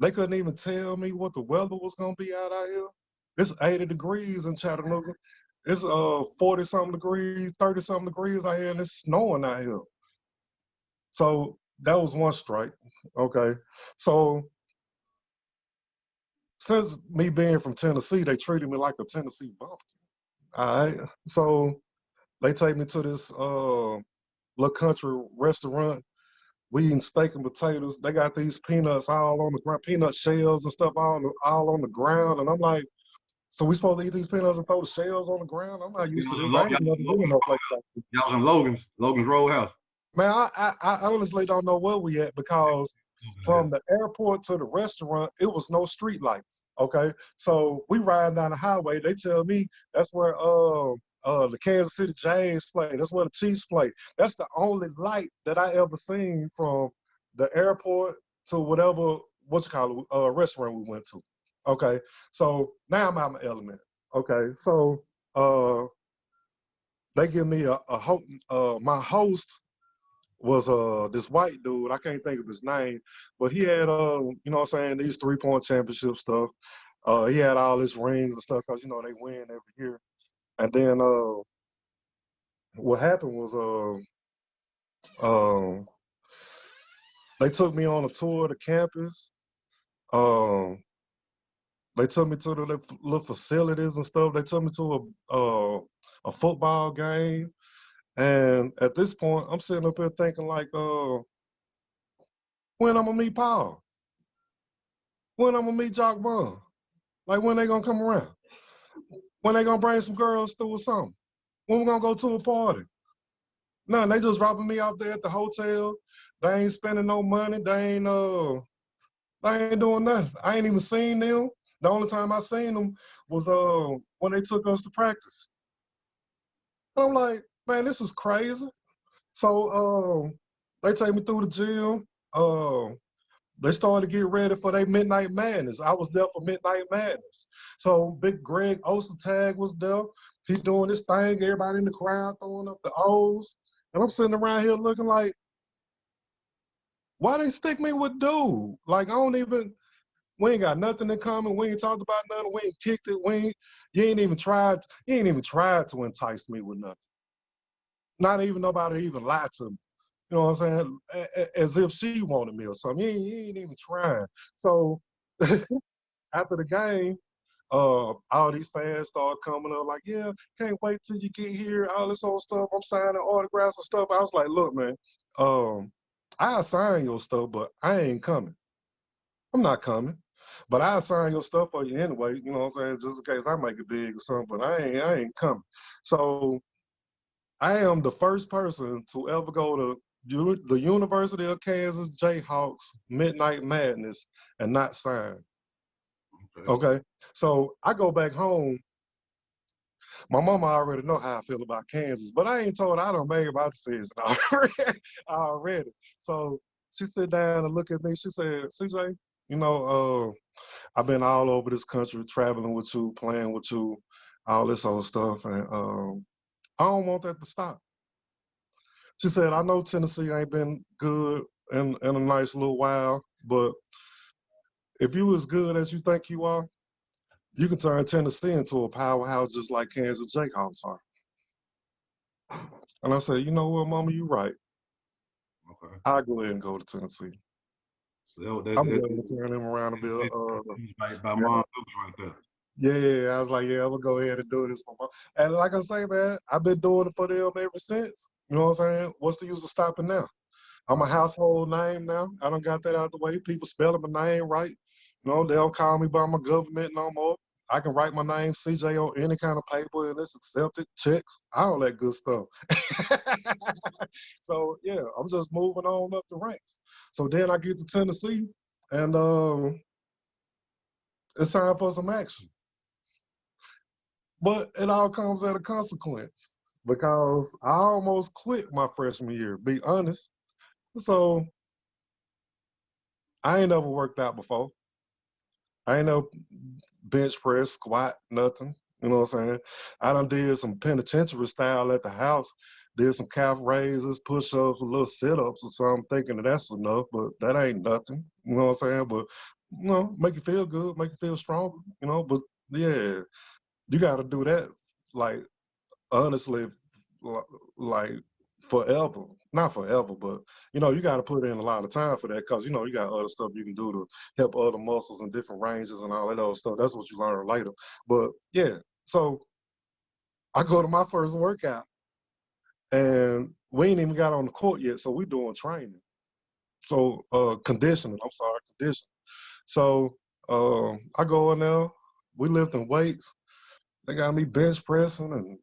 S2: they couldn't even tell me what the weather was gonna be out here. It's 80 degrees in Chattanooga. It's 40-something degrees, 30-something degrees out here, and it's snowing out here. So that was one strike. Okay. So since me being from Tennessee, they treated me like a Tennessee bumpkin. All right. So they take me to this little country restaurant. We eating steak and potatoes. They got these peanuts all on the ground, peanut shells and stuff all on the ground. And I'm like, so we supposed to eat these peanuts and throw the shells on the ground? I'm not used to this. I ain't never been in no place like this.
S1: Y'all was in Logan's Roadhouse.
S2: Man, I honestly don't know where we at because from the airport to the restaurant, it was no street lights. Okay, so we riding down the highway. They tell me that's where the Kansas City Jays play. That's where the Chiefs play. That's the only light that I ever seen from the airport to whatever restaurant we went to. Okay, so now I'm out my element. Okay, so they give me my host was this white dude. I can't think of his name, but he had you know what I'm saying, these 3-point championship stuff. He had all his rings and stuff because you know they win every year. And then what happened was they took me on a tour of the campus. They took me to the little facilities and stuff. They took me to a football game. And at this point, I'm sitting up here thinking like, when I'm gonna meet Paul? When I'm gonna meet Jock Bond? Like when they gonna come around? When they gonna bring some girls through or something? When we gonna go to a party? None. They just dropping me out there at the hotel. They ain't spending no money. They ain't doing nothing. I ain't even seen them. The only time I seen them was when they took us to practice. And I'm like, man, this is crazy. So they take me through the gym. They started to get ready for their Midnight Madness. I was there for Midnight Madness. So Big Greg Ostertag was there. He doing this thing, everybody in the crowd throwing up the O's. And I'm sitting around here looking like, why they stick me with dude? Like, we ain't got nothing in common. We ain't talked about nothing. We ain't kicked it. You ain't even tried to entice me with nothing. Not even nobody even lied to me. You know what I'm saying? As if she wanted me or something. You ain't even trying. So after the game, all these fans start coming up like, yeah, can't wait till you get here, all this old stuff. I'm signing autographs and stuff. I was like, look, man, I'll sign your stuff, but I ain't coming. I'm not coming. But I'll sign your stuff for you anyway, you know what I'm saying, just in case I make it big or something, but I ain't coming. So I am the first person to ever go to the University of Kansas Jayhawks Midnight Madness and not sign. Okay. So I go back home. My mama already know how I feel about Kansas, but I ain't told her I done made my decision already. So she sit down and look at me. She said, CJ, you know, I've been all over this country, traveling with you, playing with you, all this old stuff, and I don't want that to stop. She said, I know Tennessee ain't been good in a nice little while, but if you as good as you think you are, you can turn Tennessee into a powerhouse just like Kansas Jayhawks are. And I said, you know what, Mama, you right. Okay. I'll go ahead and go to Tennessee. So I'm going to turn him around a bit.
S1: By mom right there.
S2: Yeah, I was like, yeah, I'm going to go ahead and do this for mom. And like I say, man, I've been doing it for them ever since. You know what I'm saying? What's the use of stopping now? I'm a household name now. I done got that out the way. People spelling my name right. You know, they don't call me by my government no more. I can write my name CJ on any kind of paper and it's accepted, checks, all that good stuff. So yeah, I'm just moving on up the ranks. So then I get to Tennessee and it's time for some action. But it all comes at a consequence because I almost quit my freshman year, be honest. So I ain't never worked out before. I ain't no bench press, squat, nothing. You know what I'm saying? I done did some penitentiary style at the house, did some calf raises, push-ups, little sit-ups or something, thinking that's enough, but that ain't nothing. You know what I'm saying? But, you know, make you feel good, make you feel stronger, you know? But, yeah, you got to do that, like, honestly, like, forever. Not forever, but, you know, you got to put in a lot of time for that because, you know, you got other stuff you can do to help other muscles and different ranges and all that other stuff. That's what you learn later. But, yeah, so I go to my first workout, and we ain't even got on the court yet, so we doing training. So, conditioning. So, I go in there, we lifting weights. They got me bench pressing and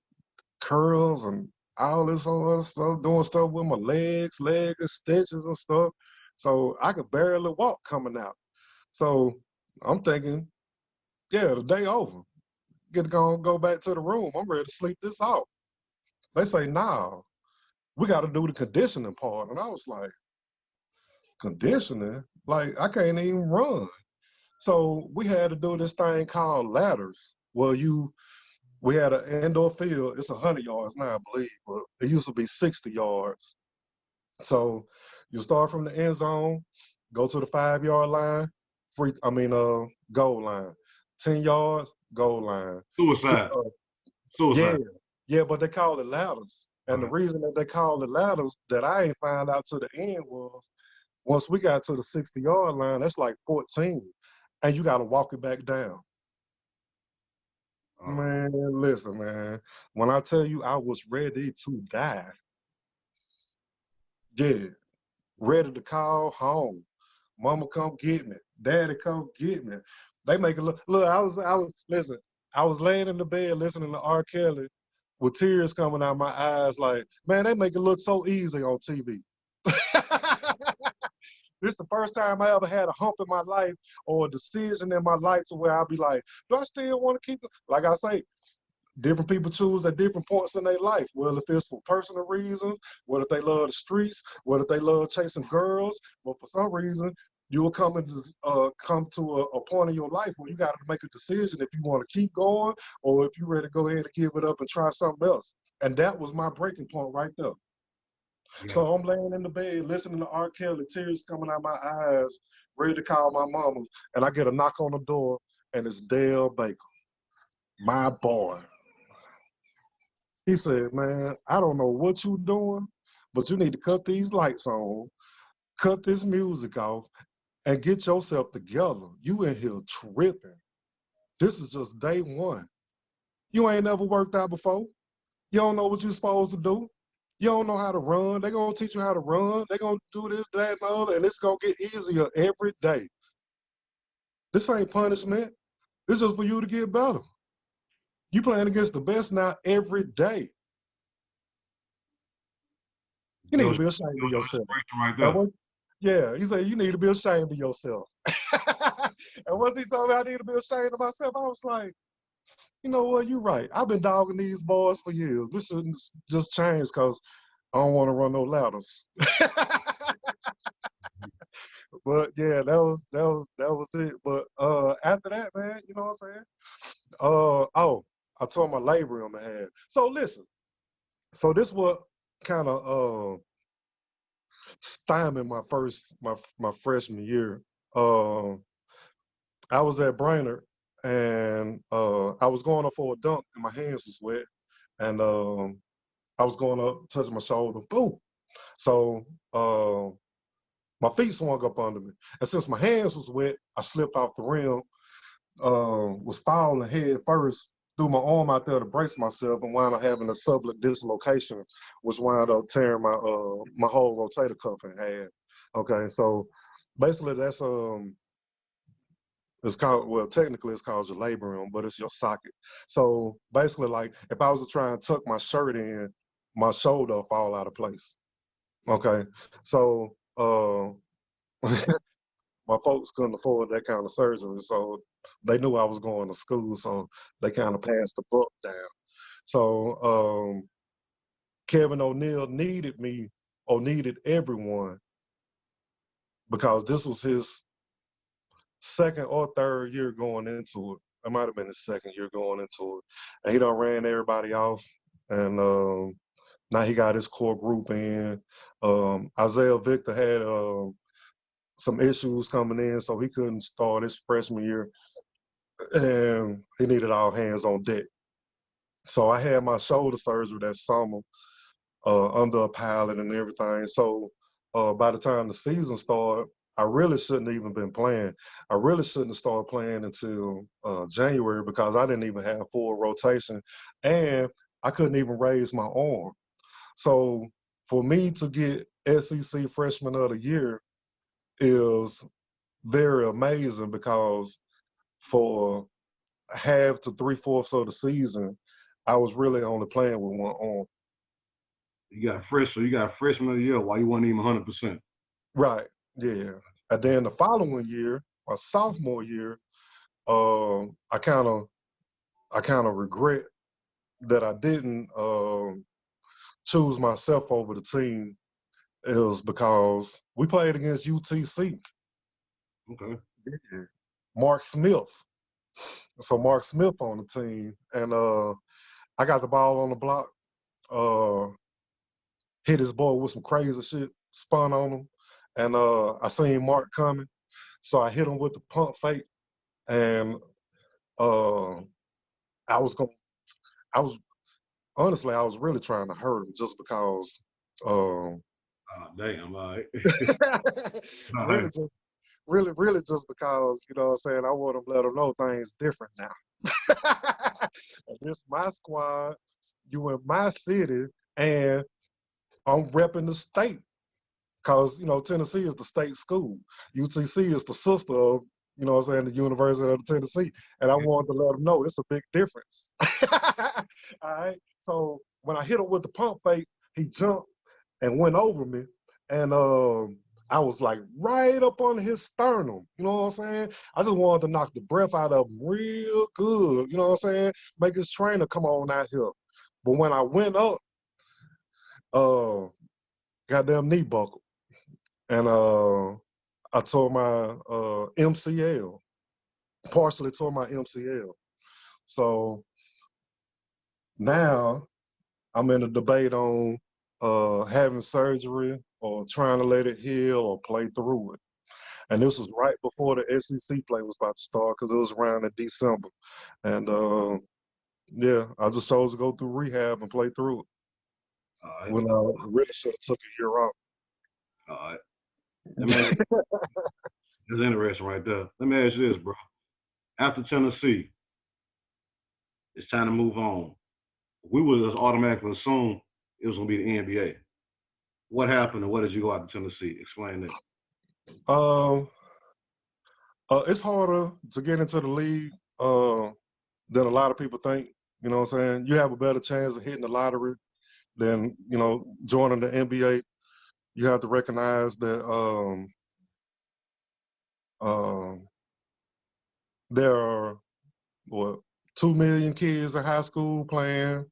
S2: curls and all this other stuff, doing stuff with my legs, leg extensions and stuff. So I could barely walk coming out. So I'm thinking, yeah, the day over. Get to go back to the room. I'm ready to sleep this off. They say, nah, we got to do the conditioning part. And I was like, conditioning? Like, I can't even run. So we had to do this thing called ladders. Well, we had an indoor field. It's 100 yards now, I believe, but it used to be 60 yards. So you start from the end zone, go to the 5-yard line, goal line. 10 yards, goal line.
S1: Suicide.
S2: Yeah,
S1: Suicide.
S2: yeah, but they call it ladders. And the
S1: Right.
S2: reason that they call it ladders that I ain't found out to the end was once we got to the 60-yard line, that's like 14. And you got to walk it back down. Man, listen, man. When I tell you I was ready to die, yeah, ready to call home. Mama come get me. Daddy come get me. They make it look, listen, I was laying in the bed listening to R. Kelly with tears coming out my eyes like, man, they make it look so easy on TV. This is the first time I ever had a hump in my life or a decision in my life to where I'll be like, do I still want to keep it? Like I say, different people choose at different points in their life. Well, if it's for personal reasons, what if they love the streets, what if they love chasing girls, but for some reason, you will come to a point in your life where you got to make a decision if you want to keep going or if you're ready to go ahead and give it up and try something else. And that was my breaking point right there. Yeah. So I'm laying in the bed, listening to R. Kelly, tears coming out my eyes, ready to call my mama, and I get a knock on the door, and it's Dale Baker, my boy. He said, man, I don't know what you're doing, but you need to cut these lights on, cut this music off, and get yourself together. You in here tripping. This is just day one. You ain't never worked out before. You don't know what you're supposed to do. You don't know how to run. They're going to teach you how to run. They're going to do this, that, and other, and it's going to get easier every day. This ain't punishment. This is just for you to get better. You playing against the best now every day. You need to be ashamed of yourself.
S1: Right there.
S2: Yeah, he said, you need to be ashamed of yourself. And once he told me I need to be ashamed of myself, I was like, you know what, you're right. I've been dogging these boys for years. This shouldn't just change because I don't want to run no ladders. But yeah, that was it. But after that, man, you know what I'm saying? I tore my labrum in my hand. So listen, so this what kind of stymied my freshman year. I was at Bryant and I was going up for a dunk and my hands was wet. And I was going up, touching my shoulder, boom. So my feet swung up under me. And since my hands was wet, I slipped off the rim, was falling head first, threw my arm out there to brace myself and wound up having a sublet dislocation, which wound up tearing my whole rotator cuff in half. Okay, so basically that's it's called, well, technically it's called your labrum, but it's your socket. So basically, like if I was to try and tuck my shirt in, my shoulder will fall out of place. Okay, so my folks couldn't afford that kind of surgery, so they knew I was going to school, so they kind of passed the buck down. So Kevin O'Neal needed me, or needed everyone, because this was his second or third year going into it. It might have been his second year going into it. And he done ran everybody off. And now he got his core group in. Isaiah Victor had some issues coming in, so he couldn't start his freshman year. And he needed all hands on deck. So I had my shoulder surgery that summer under a pilot and everything. So by the time the season started, I really shouldn't have even been playing. I really shouldn't have started playing until January because I didn't even have full rotation and I couldn't even raise my arm. So for me to get SEC Freshman of the Year is very amazing because for half to 3/4 of the season, I was really only playing with one arm.
S1: You got freshman of the year while you weren't even 100%.
S2: Right, yeah. And then the following year, my sophomore year, I kind of regret that I didn't choose myself over the team. It was because we played against UTC.
S1: Okay.
S2: Yeah. Mark Smith. So Mark Smith on the team, and I got the ball on the block. hit his boy with some crazy shit, spun on him, and I seen Mark coming, so I hit him with the pump fake, and I was honestly, I was really trying to hurt him just because.
S1: Damn, all right.
S2: really, really, just because, you know what I'm saying, I want to let them know things different now. This is my squad, you in my city, and I'm repping the state. Because, you know, Tennessee is the state school. UTC is the sister of, you know what I'm saying, the University of Tennessee. And I wanted to let them know it's a big difference. All right. So when I hit him with the pump fake, he jumped and went over me. And I was like right up on his sternum. You know what I'm saying? I just wanted to knock the breath out of him real good. You know what I'm saying? Make his trainer come on out here. But when I went up, goddamn knee buckled. And I tore my MCL, partially tore my MCL. So now I'm in a debate on having surgery or trying to let it heal or play through it. And this was right before the SEC play was about to start because it was around in December. And yeah, I just chose to go through rehab and play through it. When I really should have took a year off.
S1: All right. That's interesting right there. Let me ask you this, bro. After Tennessee, it's time to move on. We would just automatically assume it was going to be the NBA. What happened and what did you go out to Tennessee? Explain that.
S2: It's harder to get into the league than a lot of people think. You know what I'm saying? You have a better chance of hitting the lottery than, you know, joining the NBA. You have to recognize that there are 2 million kids in high school playing,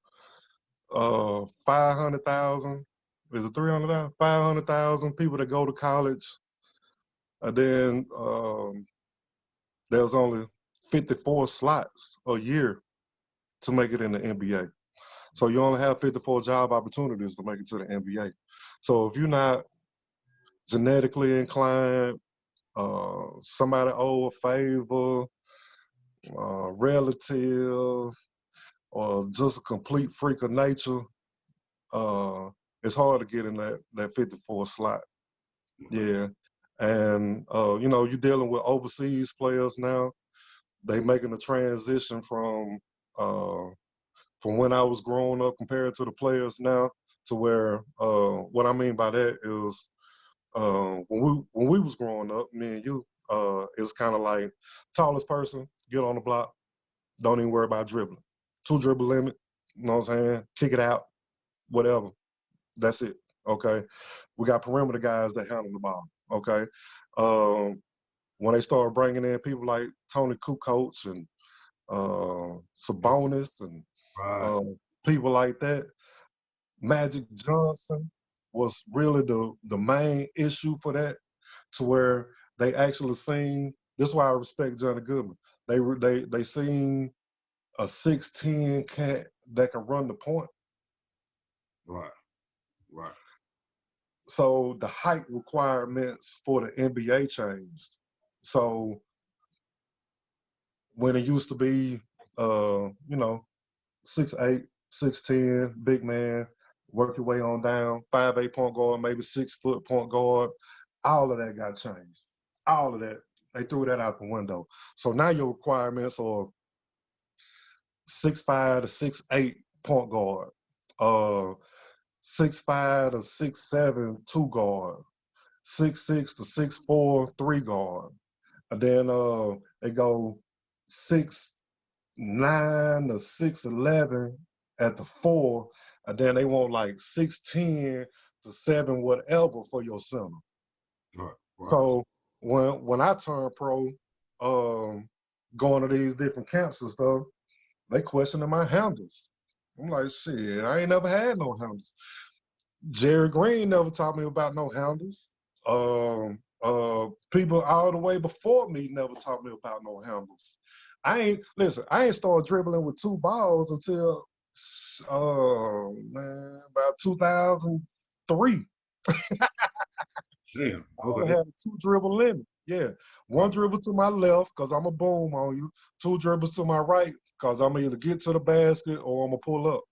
S2: 500,000, is it 300,000? 500,000 people that go to college. And then there's only 54 slots a year to make it in the NBA. So you only have 54 job opportunities to make it to the NBA. So if you're not genetically inclined, somebody owe a favor, relative, or just a complete freak of nature, it's hard to get in that 54 slot. Yeah. And, you know, you're dealing with overseas players now. They making a transition from when I was growing up compared to the players now, to where what I mean by that is when we was growing up, me and you, it's kind of like tallest person, get on the block, don't even worry about dribbling. 2 dribble limit, you know what I'm saying? Kick it out, whatever. That's it. Okay. We got perimeter guys that handle the ball. Okay. When they started bringing in people like Tony Kukoc and Sabonis and people like that, Magic Johnson was really the main issue for that, to where they actually seen. This is why I respect Johnny Goodman. They seen a 6'10" cat that can run the point.
S1: Right.
S2: So the height requirements for the NBA changed. So when it used to be, you know, 6'8", 6'10", big man, work your way on down, 5'8" point guard, maybe 6 foot point guard, all of that got changed. All of that, they threw that out the window. So now your requirements are 6'5" to 6'8" point guard, 6'5" to 6'7" 2 guard, 6'6" to 6'4" 3 guard. And then they go 6'9" to 6'11" at the 4, and then they want like 6'10" to 7 whatever for your center.
S1: Right.
S2: So when I turned pro, going to these different camps and stuff, they questioning my handles. I'm like, shit, I ain't never had no handles. Jerry Green never taught me about no handles. People all the way before me never taught me about no handles. I ain't started dribbling with 2 balls until about 2003, 3.
S1: Damn.
S2: I only had a 2 dribble limit. Yeah. 1 dribble to my left because I'm a boom on you. 2 dribbles to my right because I'm either get to the basket or I'm going to pull up.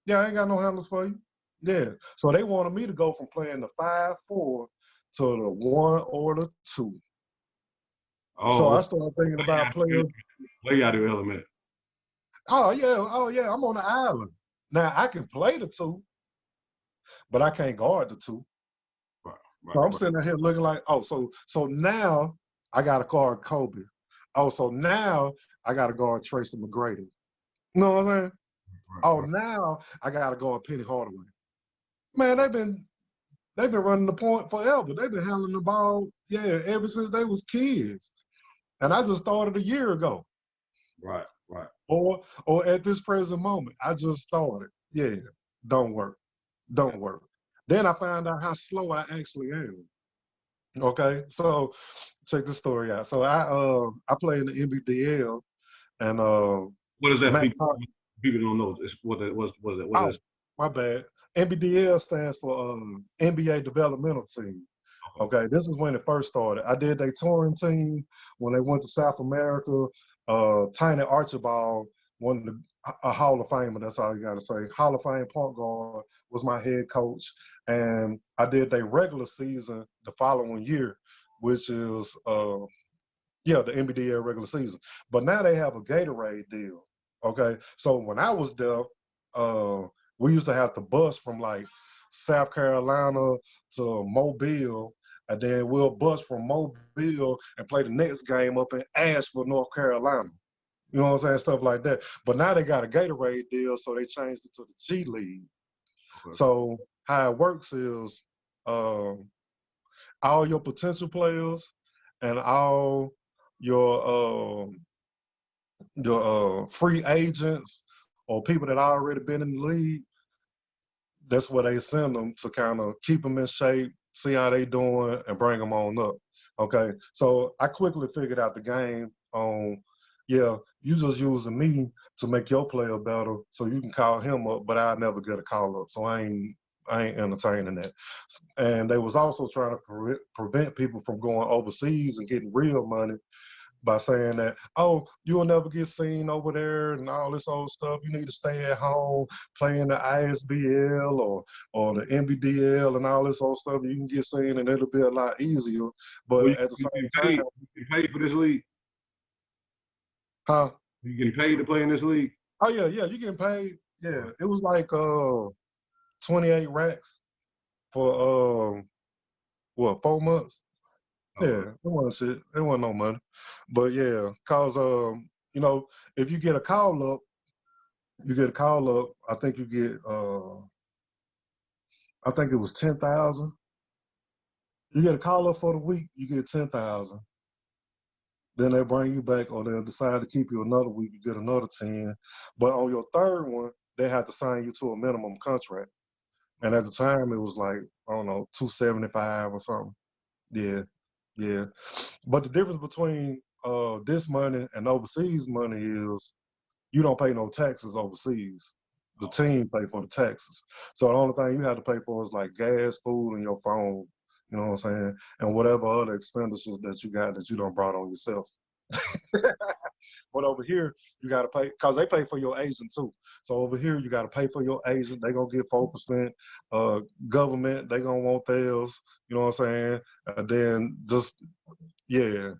S2: Yeah, I ain't got no handles for you. Yeah. So they wanted me to go from playing the 5-4 to the 1 or the 2. So I started thinking about playing.
S1: Way out of your element.
S2: Oh yeah, I'm on the island. Now I can play the 2, but I can't guard the 2.
S1: Right,
S2: So I'm sitting here looking like, so now I got to guard Kobe. Oh, so now I got to guard Tracy McGrady. You know what I'm saying? Right. Now I got to guard Penny Hardaway. Man, they've been running the point forever. They've been handling the ball, ever since they was kids. And I just started a year ago.
S1: Right.
S2: Or at this present moment, I just started. Yeah, don't work. Then I found out how slow I actually am. Okay, so check this story out. So I play in the NBDL, and
S1: what is that? People don't know. What is?
S2: My bad. NBDL stands for NBA Developmental Team. Okay, this is when it first started. I did their touring team when they went to South America. Tiny Archibald, a Hall of Famer, that's all you got to say. Hall of Fame point guard was my head coach. And I did their regular season the following year, which is, the NBDL regular season. But now they have a Gatorade deal, okay? So when I was there, we used to have to bus from like South Carolina to Mobile, and then we'll bus from Mobile and play the next game up in Asheville, North Carolina. You know what I'm saying? Stuff like that. But now they got a Gatorade deal, so they changed it to the G League. Okay. So how it works is all your potential players and all your free agents or people that already been in the league, that's where they send them to kind of keep them in shape, see how they doing, and bring them on up. Okay, so I quickly figured out the game on, you just using me to make your player better so you can call him up, but I never get a call up, so I ain't entertaining that. And they was also trying to prevent people from going overseas and getting real money by saying that, you'll never get seen over there and all this old stuff. You need to stay at home, play in the ISBL or the NBDL and all this old stuff. You can get seen and it'll be a lot easier. But at the same time,
S1: you get paid for this league?
S2: Huh?
S1: You getting paid to play in this league?
S2: Oh yeah, you getting paid. Yeah, it was like 28 racks for 4 months. Yeah, it wasn't shit. It wasn't no money. But yeah, cause if you get a call up, I think you get I think it was 10,000. You get a call up for the week, you get 10,000. Then they bring you back, or they'll decide to keep you another week, you get another 10. But on your third one, they have to sign you to a minimum contract. And at the time, it was like, I don't know, $275 or something. Yeah. But the difference between this money and overseas money is you don't pay no taxes overseas. The team pay for the taxes. So the only thing you have to pay for is like gas, food, and your phone. You know what I'm saying? And whatever other expenditures that you got that you don't brought on yourself. But over here, you got to pay, because they pay for your agent too. So over here, you got to pay for your agent. They're going to get 4%. Government, they're going to want theirs. You know what I'm saying? And then just, you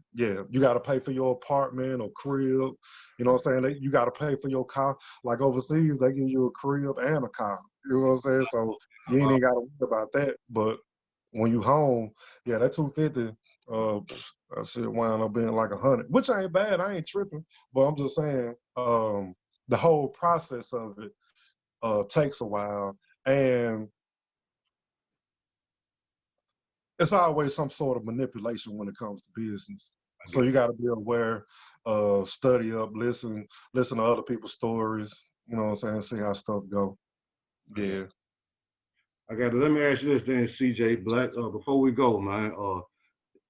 S2: got to pay for your apartment or crib. You know what I'm saying? You got to pay for your car. Like overseas, they give you a crib and a car. You know what I'm saying? So you ain't even got to worry about that. But when you home, that $250, that shit wound up being like $100, which ain't bad. I ain't tripping, but I'm just saying the whole process of it takes a while, and it's always some sort of manipulation when it comes to business. So you got to be aware, study up, listen to other people's stories. You know what I'm saying? See how stuff go. Yeah.
S1: Let me ask you this then, CJ Black. Before we go, man,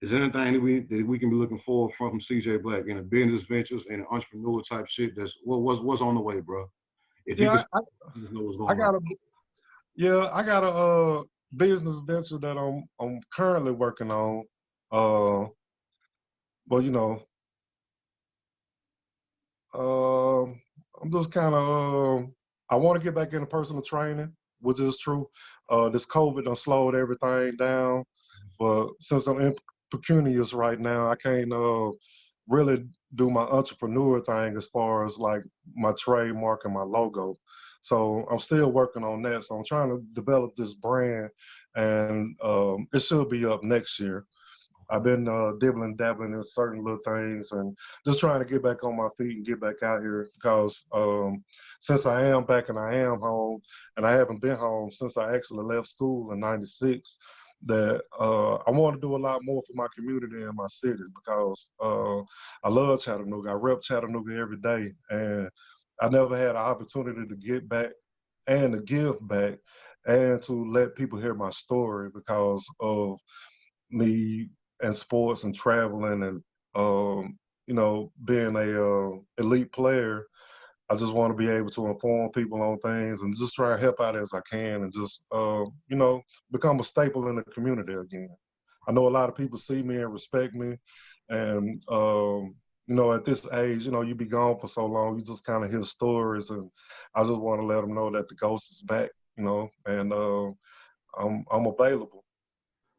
S1: is there anything that we can be looking for from CJ Black in the business ventures and the entrepreneur type shit? What's on the way, bro? If I got
S2: business venture that I'm currently working on. But you know, I'm just kind of I want to get back into personal training, which is true. This COVID done slowed everything down, but since I'm impecunious right now, I can't really do my entrepreneur thing as far as like my trademark and my logo. So I'm still working on that. So I'm trying to develop this brand, and it should be up next year. I've been dibbling, dabbling in certain little things and just trying to get back on my feet and get back out here because since I am back and I am home, and I haven't been home since I actually left school in '96, that I want to do a lot more for my community and my city because I love Chattanooga. I rep Chattanooga every day, and I never had an opportunity to get back and to give back and to let people hear my story because of me and sports and traveling and you know, being a elite player. I just want to be able to inform people on things and just try to help out as I can and just you know, become a staple in the community again. I know a lot of people see me and respect me, and you know, at this age, you know, you be gone for so long, you just kind of hear stories, and I just want to let them know that the ghost is back, you know, and I'm available.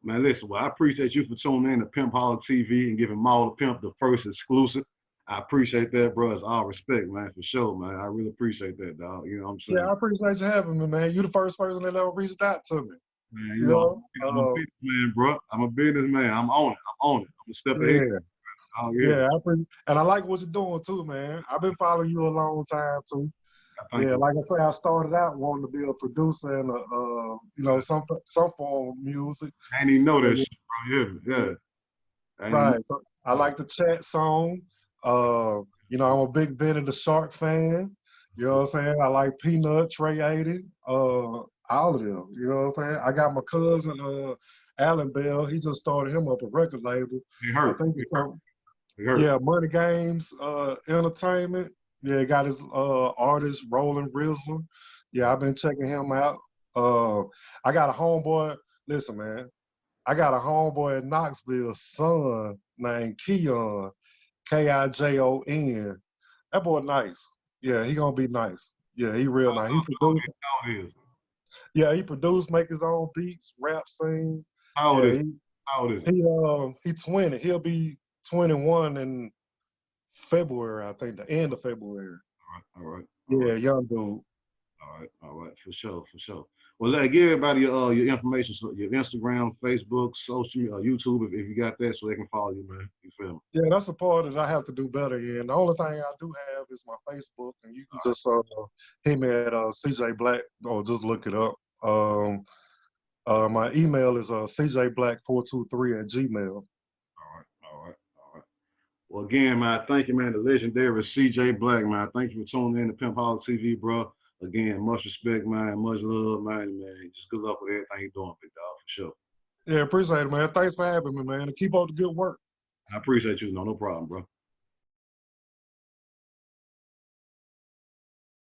S1: Man, listen, well, I appreciate you for tuning in to Pimpoholic TV and giving Maul the Pimp the first exclusive. I appreciate that, bro. It's all respect, man, for sure, man. I really appreciate that, dog. You know what I'm saying?
S2: Yeah, I appreciate you having me, man. You the first person that ever reached out to me.
S1: Man,
S2: You know,
S1: I'm a businessman, bro. I'm a businessman. I'm on it. I'm on it. I'm a step ahead.
S2: yeah,
S1: Oh, yeah.
S2: and I like what you're doing too, man. I've been following you a long time too.
S1: Thank
S2: Yeah,
S1: you.
S2: like I say, I started out wanting to be a producer and you know, some form of music.
S1: I didn't even know
S2: So,
S1: that shit, bro. Yeah. I didn't even
S2: right. So I like the chat song. You know, I'm a big Benny the Shark fan. You know what I'm saying? I like Peanut, Trey 80, all of them. You know what I'm saying? I got my cousin, Alan Bell. He just started him up a record label.
S1: It
S2: I
S1: hurt.
S2: think
S1: It
S2: it's
S1: hurt.
S2: some,
S1: It hurt.
S2: yeah, Money Games, Entertainment. Yeah, he got his artist Rolling RZA. Yeah, I've been checking him out. Uh, I got a homeboy. Listen, man, I got a homeboy in Knoxville, son named Keon, Kijon. That boy nice. Yeah, he gonna be nice. Yeah, he real nice. He produced.
S1: How old is?
S2: Yeah, he produced, make his own beats, rap, sing.
S1: How old
S2: Yeah,
S1: is? How old is?
S2: he 20. He'll be 21 in February, I think, the end of February.
S1: All right.
S2: Yeah, young dude.
S1: All right, for sure, for sure. Well, give everybody your information, so your Instagram, Facebook, social, YouTube, if you got that, so they can follow you, man. You feel me?
S2: Yeah, that's the part that I have to do better in. The only thing I do have is my Facebook, and you can just hit me at CJ Black or just look it up. My email is cjblack423@gmail.
S1: All right. Well, again, man, thank you, man. The legendary CJ Black, man. Thank you for tuning in to Pimpoholic TV, bro. Again, much respect, man. Much love, man. Just good luck with everything you're doing, big dog, for sure.
S2: Yeah, appreciate it, man. Thanks for having me, man. And keep up the good work.
S1: I appreciate you. No problem, bro.